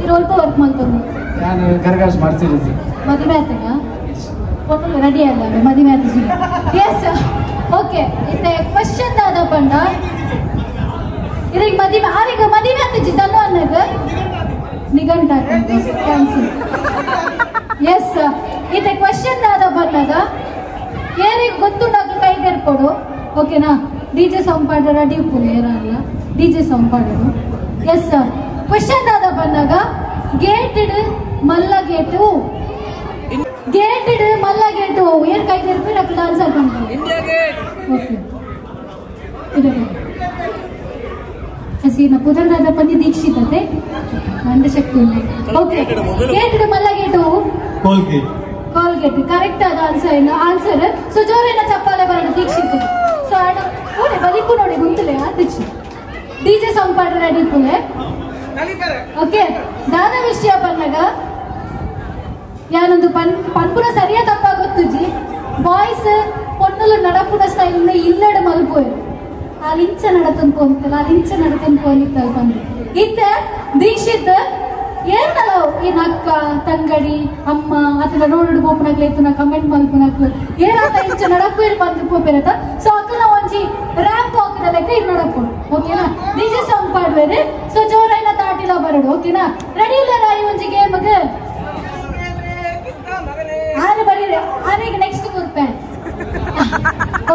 ಇದು ಅಲ್ಪ ವರ್ಕ್ ಮಾಡ್ಕೊಂಡು ನಾನು ಗರ್ಗಾಶ್ ಮಾಡ್ಸಿದ್ದೀನಿ ಮದುವೆ ಆಯ್ತಾಗ ಫೋಟೋ ರೆಡಿ ಅಲ್ಲ ಮದುವೆ ಆಯ್ತು ಎಸ್ ಓಕೆ ಇತ್ತೆ ಕ್ವಶನ್ ದಾದ ಪಂಡ ಇದೀಗ ಮದುವೆ ಆರೀಗ ಮದುವೆ ಆಯ್ತು ದನ್ನು ಅನ್ನೋದು ನಿಘಂಟ ಕ್ಯಾನ್ಸಲ್ ಎಸ್ ಇತ್ತೆ ಕ್ವಶನ್ ದಾದ ಬಂದಾಗ ಏನಿಗೆ ಗೊತ್ತುಂಡಾಗ ಕೈ ತೆರ್ಕೊಡು ಓಕೆನಾ ಡಿಜೆ ಸಾಂಗ್ ಪಾಡೋ ರೆಡಿ ಉಪ್ಪು ಏರಲ್ಲ ಡಿಜೆ ಸಾಂಗ್ ಪಾಡೋದು ಎಸ್ ಕ್ವಶನ್ ದಾದ ಬಂದಾಗ ಗೇಟೆಡ್ ಮಲ್ಲ ಗೇಟು ಗೇಟೆಡ್ ಮಲ್ಲ ಗೇಟು ಏನ್ ಕೈ ತೆರ್ಪಿ ರಕ್ತ ಆನ್ಸರ್ ಮಾಡ್ತಾರೆ ಓಕೆ ಇದು ಹಸಿನ ಪುದರ್ದಾದ ಪಂದಿ ದೀಕ್ಷಿತತೆ ಮಂಡ ಶಕ್ತಿ ಉಂಟು ಓಕೆ ಗೇಟೆಡ್ ಮಲ್ಲ ಗೇಟು ಕೋಲ್ಗೇಟ್ ಕಾಲ್ಗೇಟ್ ಕರೆಕ್ಟ್ ಆದ ಆನ್ಸರ್ ಸೊ ಜೋರೇನ ಚಪ್ಪಾಲೆ ಬರೋದು ದೀಕ್ಷಿತ ಸೊ ನೋಡಿ ಬಲಿಪು ನೋಡಿ ಗುಂತಲೆ ಆತಿಚ್ಚು ಡಿಜೆ ಸಾಂಗ್ ಪಾಡ ರೆಡಿ ಪುಲೆ ಓಕೆ ದಾದ ವಿಷಯ ಬಂದಾಗ ಯಾನೊಂದು ಪನ್ಪುನ ಸರಿಯಾ ತಪ್ಪ ಗೊತ್ತುಜಿ ಬಾಯ್ಸ್ ಪೊಣ್ಣಲು ನಡಪುನ ಸ್ಟೈಲ್ ಇಲ್ಲಡ ಮಲ್ಪೋಯ್ ಅಲ್ಲಿ ಇಂಚ ನಡತನ್ ಪೋನಿತ್ತಲ್ಲ ಅಲ್ಲಿ ಇಂಚ ನಡತನ್ ಪೋನಿತ್ತಲ್ಲ ಬಂದು ಇತ್ತ ದೀಕ್ಷಿತ್ ಏನಲ್ಲ ಏನ್ ಅಕ್ಕ ತಂಗಡಿ ಅಮ್ಮ ಅಥವಾ ರೋಡ್ ಬೋಪನಾಗ್ಲೈತು ನಾ ಕಮೆಂಟ್ ಮಲ್ಪನಾಗ್ಲು ಏನಾತ ಇಂಚ ನಡಪು ಇಲ್ಲಿ ಬಂದು ಪೋಪಿರತ್ತ ಸೊ ಅಕ್ಕನ ಒಂಜಿ ರ್ಯಾಂಪ್ ಹಾಕಿದ ಲೆಕ್ಕ ಇಲ್ಲಿ ನಡಪು ಓಕೆನಾ ಡಿಜೆ ಸಾಂಗ್ ಪಾಡ್ವೇರಿ ಸೊ ಜೋರೈನ ತಾಟಿಲ ಬರಡು ಓಕೆನಾ ರೆಡಿ ಇಲ್ಲ ರಾಯಿ ಒಂಜಿ ಗೇಮ್ಗೆ ಆನೆ ಬರೀರಿ ಆನೆಗೆ ನೆಕ್ಸ್ಟ್ ಕೂರ್ಪೆ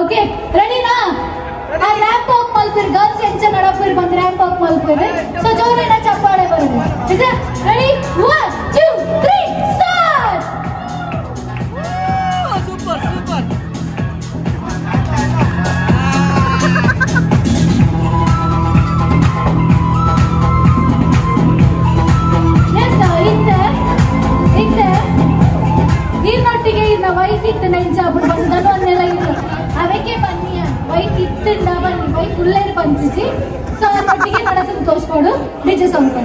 ಓಕೆ ರೆಡಿನಾ ಆ ರ್ಯಾಂಪ್ ವಾಕ್ ಮಲ್ಪಿರ್ ಗರ್ಲ್ಸ್ ಎಂಚ ನಡಪಿರ್ ಬಂದು ರ್ಯಾಂಪ್ ವಾಕ್ ಮಲ್ಪಿರ್ ಸೊ ಜೋರಿನ ಚಪ್ಪಾಳೆ ಬರೋದು ಇದೆ ready 1 2 3 start super super yes ಇತ್ತೆ ಈನೊಟ್ಟಿಗೆ ಇನ್ನ ವೈಫ್ ಇತ್ತು ನೆಂಚಾಬಿಟ್ಟು ಬಂದನು ಅನ್ನೆಲ್ಲ ಇಲ್ಲ ಅದಕ್ಕೆ ಬನ್ನಿ ವೈಫ್ ಇತ್ತಿಂದ ಬನ್ನಿ ವೈಫ್ ಉಳ್ಳೇರು ಬಂದಿಸಿ ಸೊ ಅದೊಟ್ಟಿಗೆ ನಡತನ ತೋರಿಸ್ಕೊಡು ನಿಜ ಸಾಂಗ್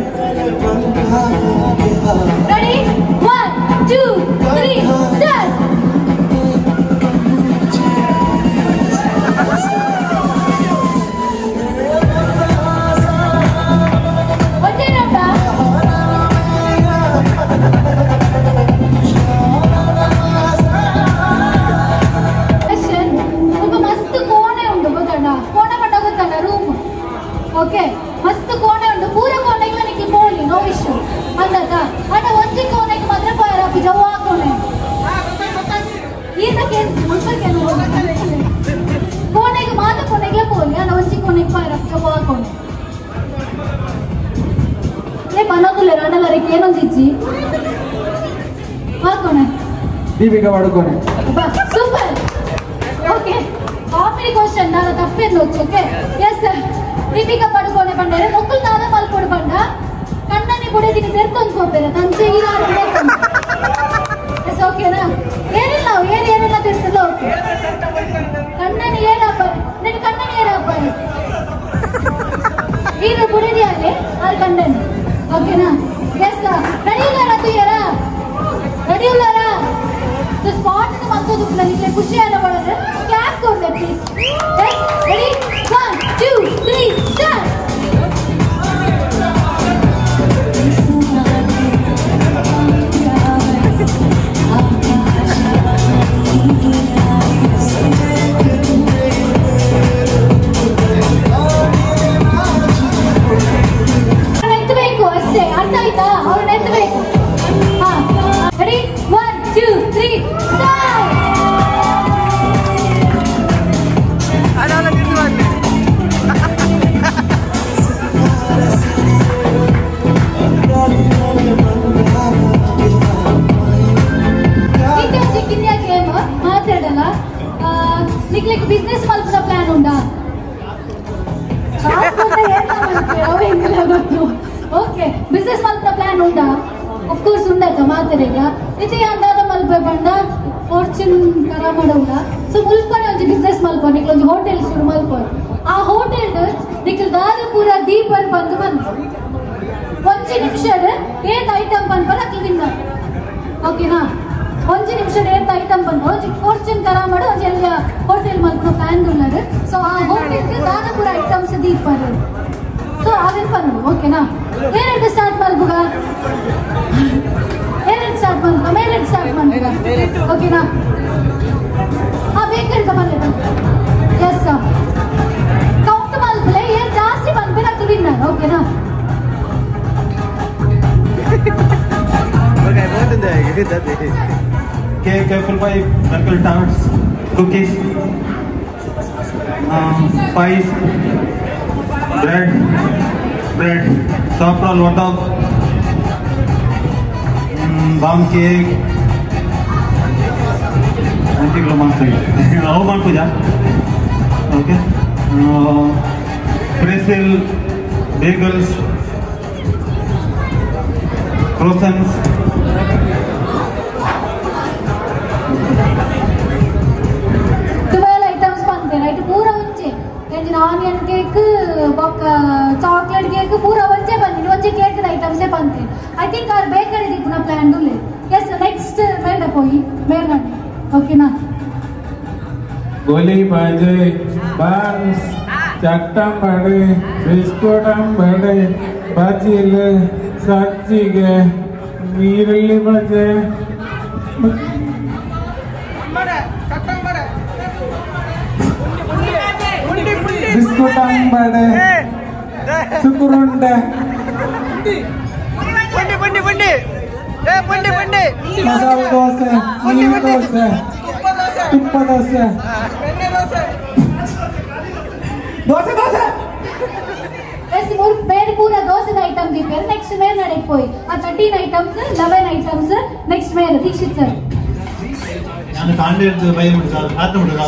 ರೆಡಿ 1 2 3 ಸ್ಟಾರ್ಟ್ ಓಕೆ ಮಸ್ತ್ ಕೋಣೆ ಉಂಟು ಪೂರ ಕೋಣೆಗೆ ನಿಕ್ಕೆ ಪೋಲಿ ನೋ ಇಶ್ಯೂ ಅಂದದ ಅಣ್ಣ ಒಂಜಿ ಕೋಣೆಗೆ ಮಾತ್ರ ಪೈರಾಪಿ ಜವ್ವಾ ಕೋಣೆ ಈತಕ್ಕೆ ಕೋಣೆಗೆ ಮಾತ್ರ ಕೋಣೆಗೆ ಪೋಲಿ ಅಣ್ಣ ಒಂಜಿ ಕೋಣೆಗೆ ಪೈರಾಪಿ ಜವ್ವಾ ಕೋಣೆ ಲೇ ಮನೋಗುಲೆ ರಣಲರಿಗೆ ಏನೊಂದಿಜ್ಜಿ ಹಾಕೋಣೆ Deepika Padukone super okay comedy question ನಾನು ತಪ್ಪೇನು ಓಕೆ ಎಸ್ ದೀಪಿಕಾ ಪಡುಕೋಣೆ ಬಂದರೆ ಮಕ್ಕಳು ತಾವೇ ಮಲ್ಕೊಡು ಬಂಡ ಕಣ್ಣನಿ ಬುಡದಿನಿ ತೆರ್ಕೊಂಡು ಹೋಗ್ಬೇರೆ ತಂಚೆ ಈಗ ಎಸ್ ಓಕೆನಾ ಏನಿಲ್ಲ ನಾವು ಏನೆಲ್ಲ ತಿರ್ತಿಲ್ಲ ಓಕೆ ಕಣ್ಣನಿ ಏನಪ್ಪ ನಿನ್ನ ಕಣ್ಣನಿ ಏನಪ್ಪ ಈಗ ಬುಡದಿಯಾಲೆ ಅದು ಕಣ್ಣನಿ ಓಕೆನಾ ಎಸ್ ನಡೆಯುಲ್ಲಾರ ತುಯ್ಯಾರ ನಡೆಯುಲ್ಲಾರ ಸ್ಪಾಟ್ ಮತ್ತೊಂದು ನನಗೆ ಖುಷಿಯಾದ ಮಾಡೋದು ಕ್ಲಾಪ್ ಕೊಡ್ದೆ ಪ್ಲೀಸ್ ರೆಡಿ 1 2 3 ಸ್ಟಾರ್ಟ್ ಎತ್ತಬೇಕು ಅಷ್ಟೇ ಅರ್ಥ ಆಯ್ತಾ ಅವ್ರನ್ನ ಎತ್ತಬೇಕು ಹಾ ರೆಡಿ ಬಿಸ್ನೆಸ್ ಮಲ್ಪನ ಪ್ಲಾನ್ ಉಂಟಾ? ಆಫ್ ಕೋರ್ಸ್ ಉಂಡಾಯ್ತಾ ಮಾತಾಡೀಗ ಇದು ಅಂದಾದ ಮಲ್ಪ ಬಂಡ ಫಾರ್ಚೂನ್ ಕರ ಮಾಡೋಲ್ಲ. ಸೊ ಮುಲ್ಪನೆ ಒಂದು ಬಿಸ್ನೆಸ್ ಮಲ್ಪ ನಿಕ್ಲ ಒಂದು ಹೋಟೆಲ್ ಶುರು ಮಲ್ಪ. ಆ ಹೋಟೆಲ್ ನಿಕ್ಲ ದಾದ ಪೂರ ದೀಪರ್ ಬಂದು ಬಂದು 1 ನಿಮಿಷ ಏತ್ ಐಟಮ್ ಬಂದು ಅಕ್ಲ ತಿಂದ. ಓಕೆನಾ? 1 ನಿಮಿಷ ಏತ್ ಐಟಮ್ ಬಂದು ಫಾರ್ಚೂನ್ ಕರ ಮಾಡೋ ಒಂದು ಎಲ್ಲ ಹೋಟೆಲ್ ಮಲ್ಪ ಪ್ಲಾನ್ ಉಳ್ಳಾರು. ಸೊ ಆ ಹೋಟೆಲ್ಗೆ ದಾದ ಪೂರ ಐಟಮ್ಸ್ ದೀಪರ್. ಸೊ ಅದೇನು ಬಂದು ಓಕೆನಾ? ಏನೆಂಟು ಸ್ಟಾರ್ಟ್ ಮಾಡ್ಬೋದ? ಏನೆಂಟು ಸ್ಟಾರ್ಟ್ ಮಾಡ್ಬೋದ? ಮೇಲೆಂಟು ಸ್ಟಾರ್ಟ್ ಮಾಡ್ಬೋದ? ಓಕೆನಾ? ಬೇಕಂತ ಬಂದೆ ಎಸ್ ಕೌಂಟ್ ಮಲ್ಪಲೆ ಏನ್ ಜಾಸ್ತಿ ಬಂದ್ಮೇಲೆ ಅದು ವಿನ್ನರ್. ಓಕೆನಾ? Cake, apple pie, apple tarts, cookies, pies, bread, soft roll, hot dog, bomb cake. Nanti kalau masuk, aku mau puja, oke? Pretzel, bagels, croissants. 12 items ಬಂದೆ ರೈಟ್ ಪೂರ ಒಂಚೆ ಆನಿಯನ್ ಕೇಕ್ ಬೊಕ್ಕ chocolate cake ಪೂರ ಒಂಚೆ ಬಂದಿನಿ ಒಂಚೆ cake ಐಟಮ್ಸೇ ಬಂತೆ. ಐ ಥಿಂಕ್ ಆರ್ ಬೇಕರಿ ದಿಕ್ಕಿನ ಪ್ಲಾನ್ ದುಲ್ಲೆ. ಎಸ್ ನೆಕ್ಸ್ಟ್ ಮೇಡ ಪೋಯಿ ಮೇಲ್ಗಡೆ. ಓಕೆನಾ? ಗೋಲಿ ಬಾಜೆ ಬಾನ್ಸ್ ಚಟ್ಟಂಬಡೆ ಬಿಸ್ಕೋಟಂಬಡೆ ಬಜಿಲ್ ಸಜ್ಜಿಗೆ ನೀರುಳ್ಳಿ ಬಜೆ ಬಿಸ್ಕೋಟಂಬಡೆ ಸುಕುರುಂಡೆ ಮಸಾಲೆ ದೋಸೆ ನೀರು ದೋಸೆ ತುಪ್ಪ ದೋಸೆ ದೋಸೆ ದೋಸೆ ಎಸ್ ಬೇರೆ ಪೂರ ದೋಸೆದ ಐಟಮ್ ದೀಪೇರು. ನೆಕ್ಸ್ಟ್ ಮೇಲ್ ನಡೆಗೆ ಪೋಯಿ ಆ 13 ಐಟಮ್ಸ್ 11 ಐಟಮ್ಸ್ ನೆಕ್ಸ್ಟ್ ಮೇಲ್ ದೀಕ್ಷಿತ್ ಸರ್. ನಾನು ಕಾಂಡೇರ್ದು ಬೈ ಮುಡ್ದು ಆತ ಮುಡ್ದು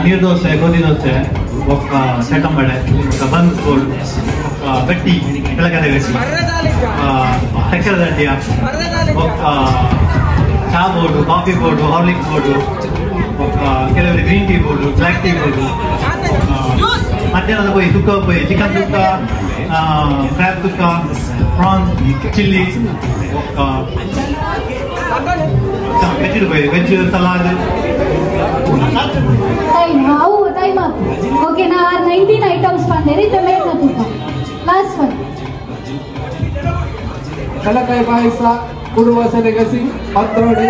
ನೀರು ದೋಸೆ ಗೋಧಿ ದೋಸೆ ಒಕ್ಕ ಸೆಟಂಬಡೆ ಬನ್ಸ್ ಬೋರ್ಡ್ ಗಟ್ಟಿ ಕೆಳಗಡೆ ಗಟ್ಟಿ ಚಕ್ಕೆರ ದಂಡಿಯ ಒಕ್ಕ ಚಾ board coffee board Horlicks board ಒಕ್ಕ ಕೆಲವರು green tea board black tea board ಮಧ್ಯಾಹ್ನದ ಪೋಯಿ ಸುಕ್ಕ ಪೋಯಿ ಚಿಕನ್ ಸುಕ್ಕ ಕ್ರ್ಯಾಬ್ ಸುಕ್ಕ ಪ್ರಾನ್ಸ್ ಚಿಲ್ಲಿ ಒಕ್ಕ ವೆಜ್ ಪೋಯಿ ವೆಜ್ ಸಲಾಡ್ ಟೈಮ್ ಅವು ಟೈಮ್ ಅಪ್. ಓಕೆನಾ? 19 ಐಟಮ್ಸ್ ಬಂದಿರಿ ಇದು ಮೇಲ್ ತುಪ್ಪ ಲಾಸ್ಟ್ ಒನ್. ಕಡಲೆಕಾಯಿ ಪಾಯಸ ಕುಡುವ ಸೆನೆಗಸಿ ಪತ್ರೋಡಿ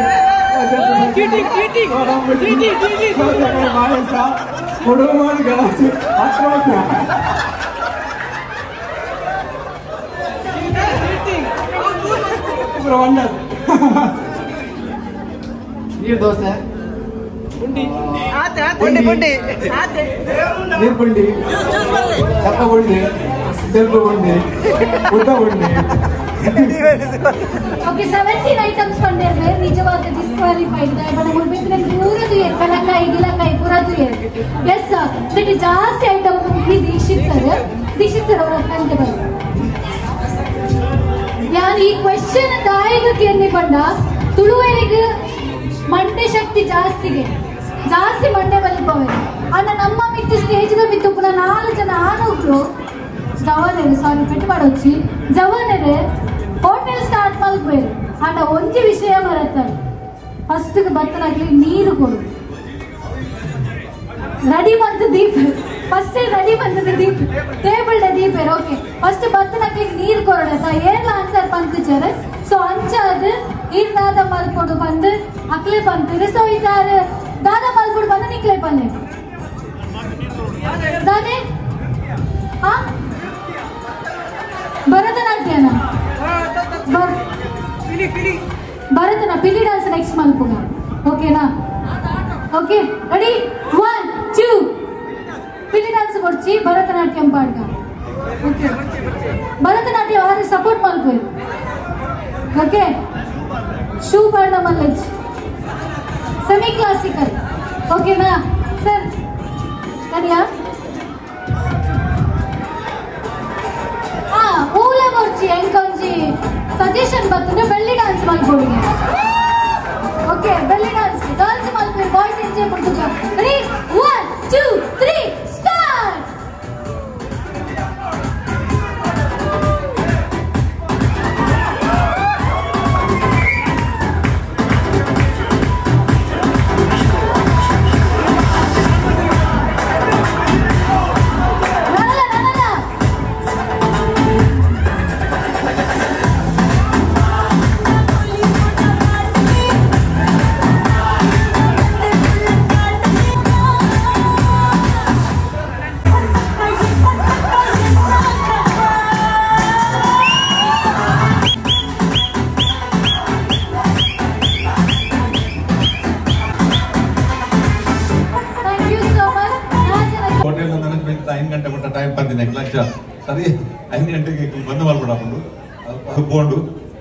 ಪಾಯಸ ಕುಡುವ ಗಲಾಸಿ ಪತ್ರೋಟ ನೀರು ದೋಸೆ ನೀರು ಪುಂಡಿ ಕಪ್ಪ ಬುಂಡಿ ತೆಲುಗು ಬುಂಡಿ ಉದ್ದ ಬುಂಡಿ. ಓಕೆ 17 ಐಟಮ್ಸ್ ಬಂದಿರ್ಬೇ ನಿಜವಾದ ಡಿಸ್ಕ್ವಾಲಿಫೈಡ್ ಬಟ್ ಮುಳ್ಬೇಕ್ರೆ ಪೂರದು ಕಡಲೆಕಾಯಿ ಗಿಲಕಾಯಿ ಪೂರದು ಎಸ್ ದಟ್ ಜಾಸ್ತಿ ಐಟಮ್ ದೀಕ್ಷಿತ್ ಸರ್ ಅವರ ಕಂಡು ಬಂದು ಯಾನ್ ಈ ಕ್ವೆಶ್ಚನ್ ದಾಯಿಗೆ ಕೇಳಿ ಬಂದ ತುಳುವರಿಗೆ ಮಂಡೆ ಶಕ್ತಿ ಜಾಸ್ತಿ ಮಂಡೆ ಬಲಿಪವೆ ಅನ್ನ ನಮ್ಮ ಮಿತ್ತು ಸ್ಟೇಜ್ಗ ಮಿತ್ತು ಪುನಃ 4 ಜನ ಆನೋಗ್ರು ಜವಾನರು ಸಾರಿ ಪೆಟ್ಟು ಮಾಡೋಚ್ಚಿ ಜವಾನರು ಹೋಟೆಲ್ ಸ್ಟಾರ್ಟ್ ಮಲ್ಪೇರು ಅಣ್ಣ ಒಂಜಿ ವಿಷಯ ಬರತ್ತಾರೆ. ಫಸ್ಟ್ ಬತ್ತನಾಗ್ಲಿ ನೀರು ಕೊಡು ರೆಡಿ ಬಂತು ದೀಪ ಫಸ್ಟ್ ರೆಡಿ ಬಂದದ್ದು ದೀಪ ಟೇಬಲ್ ದೀಪ ಓಕೆ ಫಸ್ಟ್ ಬತ್ತನಾಗ್ಲಿ ನೀರು ಕೊಡೋಣ ಏನ್ ಆನ್ಸರ್ ಪಂಚಾರ. ಸೊ ಅಂಚಾದ ಈಗ ದಾದ ಮಲ್ಪೊಡು ಬಂದು ಅಕ್ಲೆ ಬಂತೀರಿ. ಸೊ ಇದಾರ ದಾದ ಮಲ್ಪೊಡು ಬಂದು ನಿಕ್ಲೆ ಪಲ್ಲೆ ದಾದೆ ಭರತನಾಟ್ಯನ ಭರತನ ಪಿಲಿ ಡ್ಯಾನ್ಸ್ ನೆಕ್ಸ್ಟ್ ಮಲ್ಪುಗ. ಓಕೆನಾ? ಓಕೆ ರೆಡಿ 1 2 ಪಿಲಿ ಡ್ಯಾನ್ಸ್ ಕೊಡ್ಚಿ ಭರತನಾಟ್ಯಂ ಪಾಡ್ಗ. ಓಕೆ ಭರತನಾಟ್ಯ ಆದ್ರೆ ಸಪೋರ್ಟ್ ಮಲ್ಪು. ಓಕೆ ಶೂ ಪಾಡ್ನ ಮಲ್ಲಜ್ ಸೆಮಿ ಕ್ಲಾಸಿಕಲ್. ಓಕೆನಾ ಸರ್? ರೆಡಿಯಾ? ಊಲ ಕೊಡ್ಚಿ ಆಚೆ ಎಂಕೊಂಜಿ ಸಜೆಷನ್ ಬರ್ತದೆ ಬೆಳ್ಳಿ ಡ್ಯಾನ್ಸ್ ಮಲ್ಪೊಡಿಗೆ. ಓಕೆ ಬೆಳ್ಳಿ ಡ್ಯಾನ್ಸ್ ಗರ್ಲ್ಸ್ ಮಲ್ಪೆ ಬಾಯ್ಸ್ ಎಂಜಾಯ್ ಮಾಡ್ತಾರೆ. Ready 1 2 3 start. ಟೈಮ್ ಬಂದಿನಿ ಲಕ್ಷ ಸರಿ 5 ಗಂಟೆಗೆ ಬಂದು ಮಾಡ್ಬಿಡಕೊಂಡು ಅದು ಬೋಂಡು.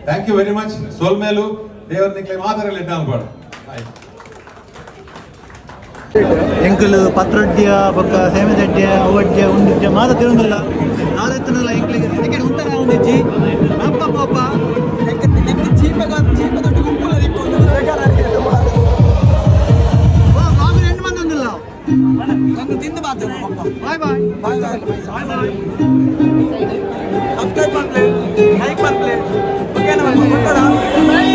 Thank you very much. ಸೋಲ್ಮೇಲು ದೇವರ ನಿಕ್ಲೆ ಮಾತ್ರ ಲೆಟ್ ಅನ್ಬೇಡ. ಎಂಕಲ್ ಪತ್ರೊಡ್ಡ್ಯ ಬೊಕ್ಕ ಸೇಮೆದಡ್ಡ್ಯ ಅವಡ್ಡ್ಯ ಉಂಡಿದ್ಯ ಮಾತ ತಿರುಂದಿಲ್ಲ ನಾಳೆತ್ತನಲ್ಲ ಎಂಕ್ಲಿಗೆ ಟಿಕೆಟ್ ಉತ್ತರ ಉಂಡಿಜ್ಜಿ ಅಪ್ಪ ಪಾಪ ಎಂಕ ಚೀಪದೊಟ್ಟು ಗುಂಪುಲ ದಿಕ್ಕೊಂಡು ಆಮೇಲೆ ಹೆಣ್ಣು ಬಂದೊಂದಿಲ್ಲ ನಂಗೆ ತಿಂದು ಬಾತು ಬಾಯ್ ಬಾಯ್ ಬಾಯ್ ಬಾಯ್ ಬಾಯ್ ಬಾಯ್ ಸಬ್ಸ್ಕ್ರೈಬ್ ಮಾಡ್ಲೆ ಲೈಕ್ ಮಾಡ್ಲೆ ಓಕೆನಾ ಬಾಯ್.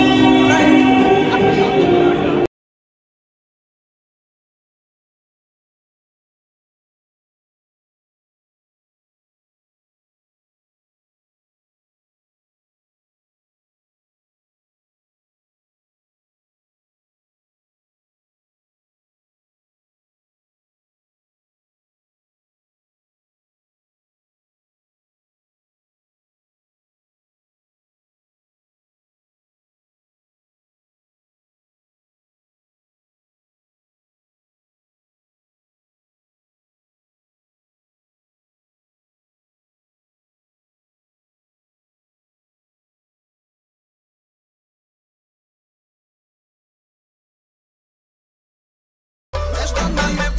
Esta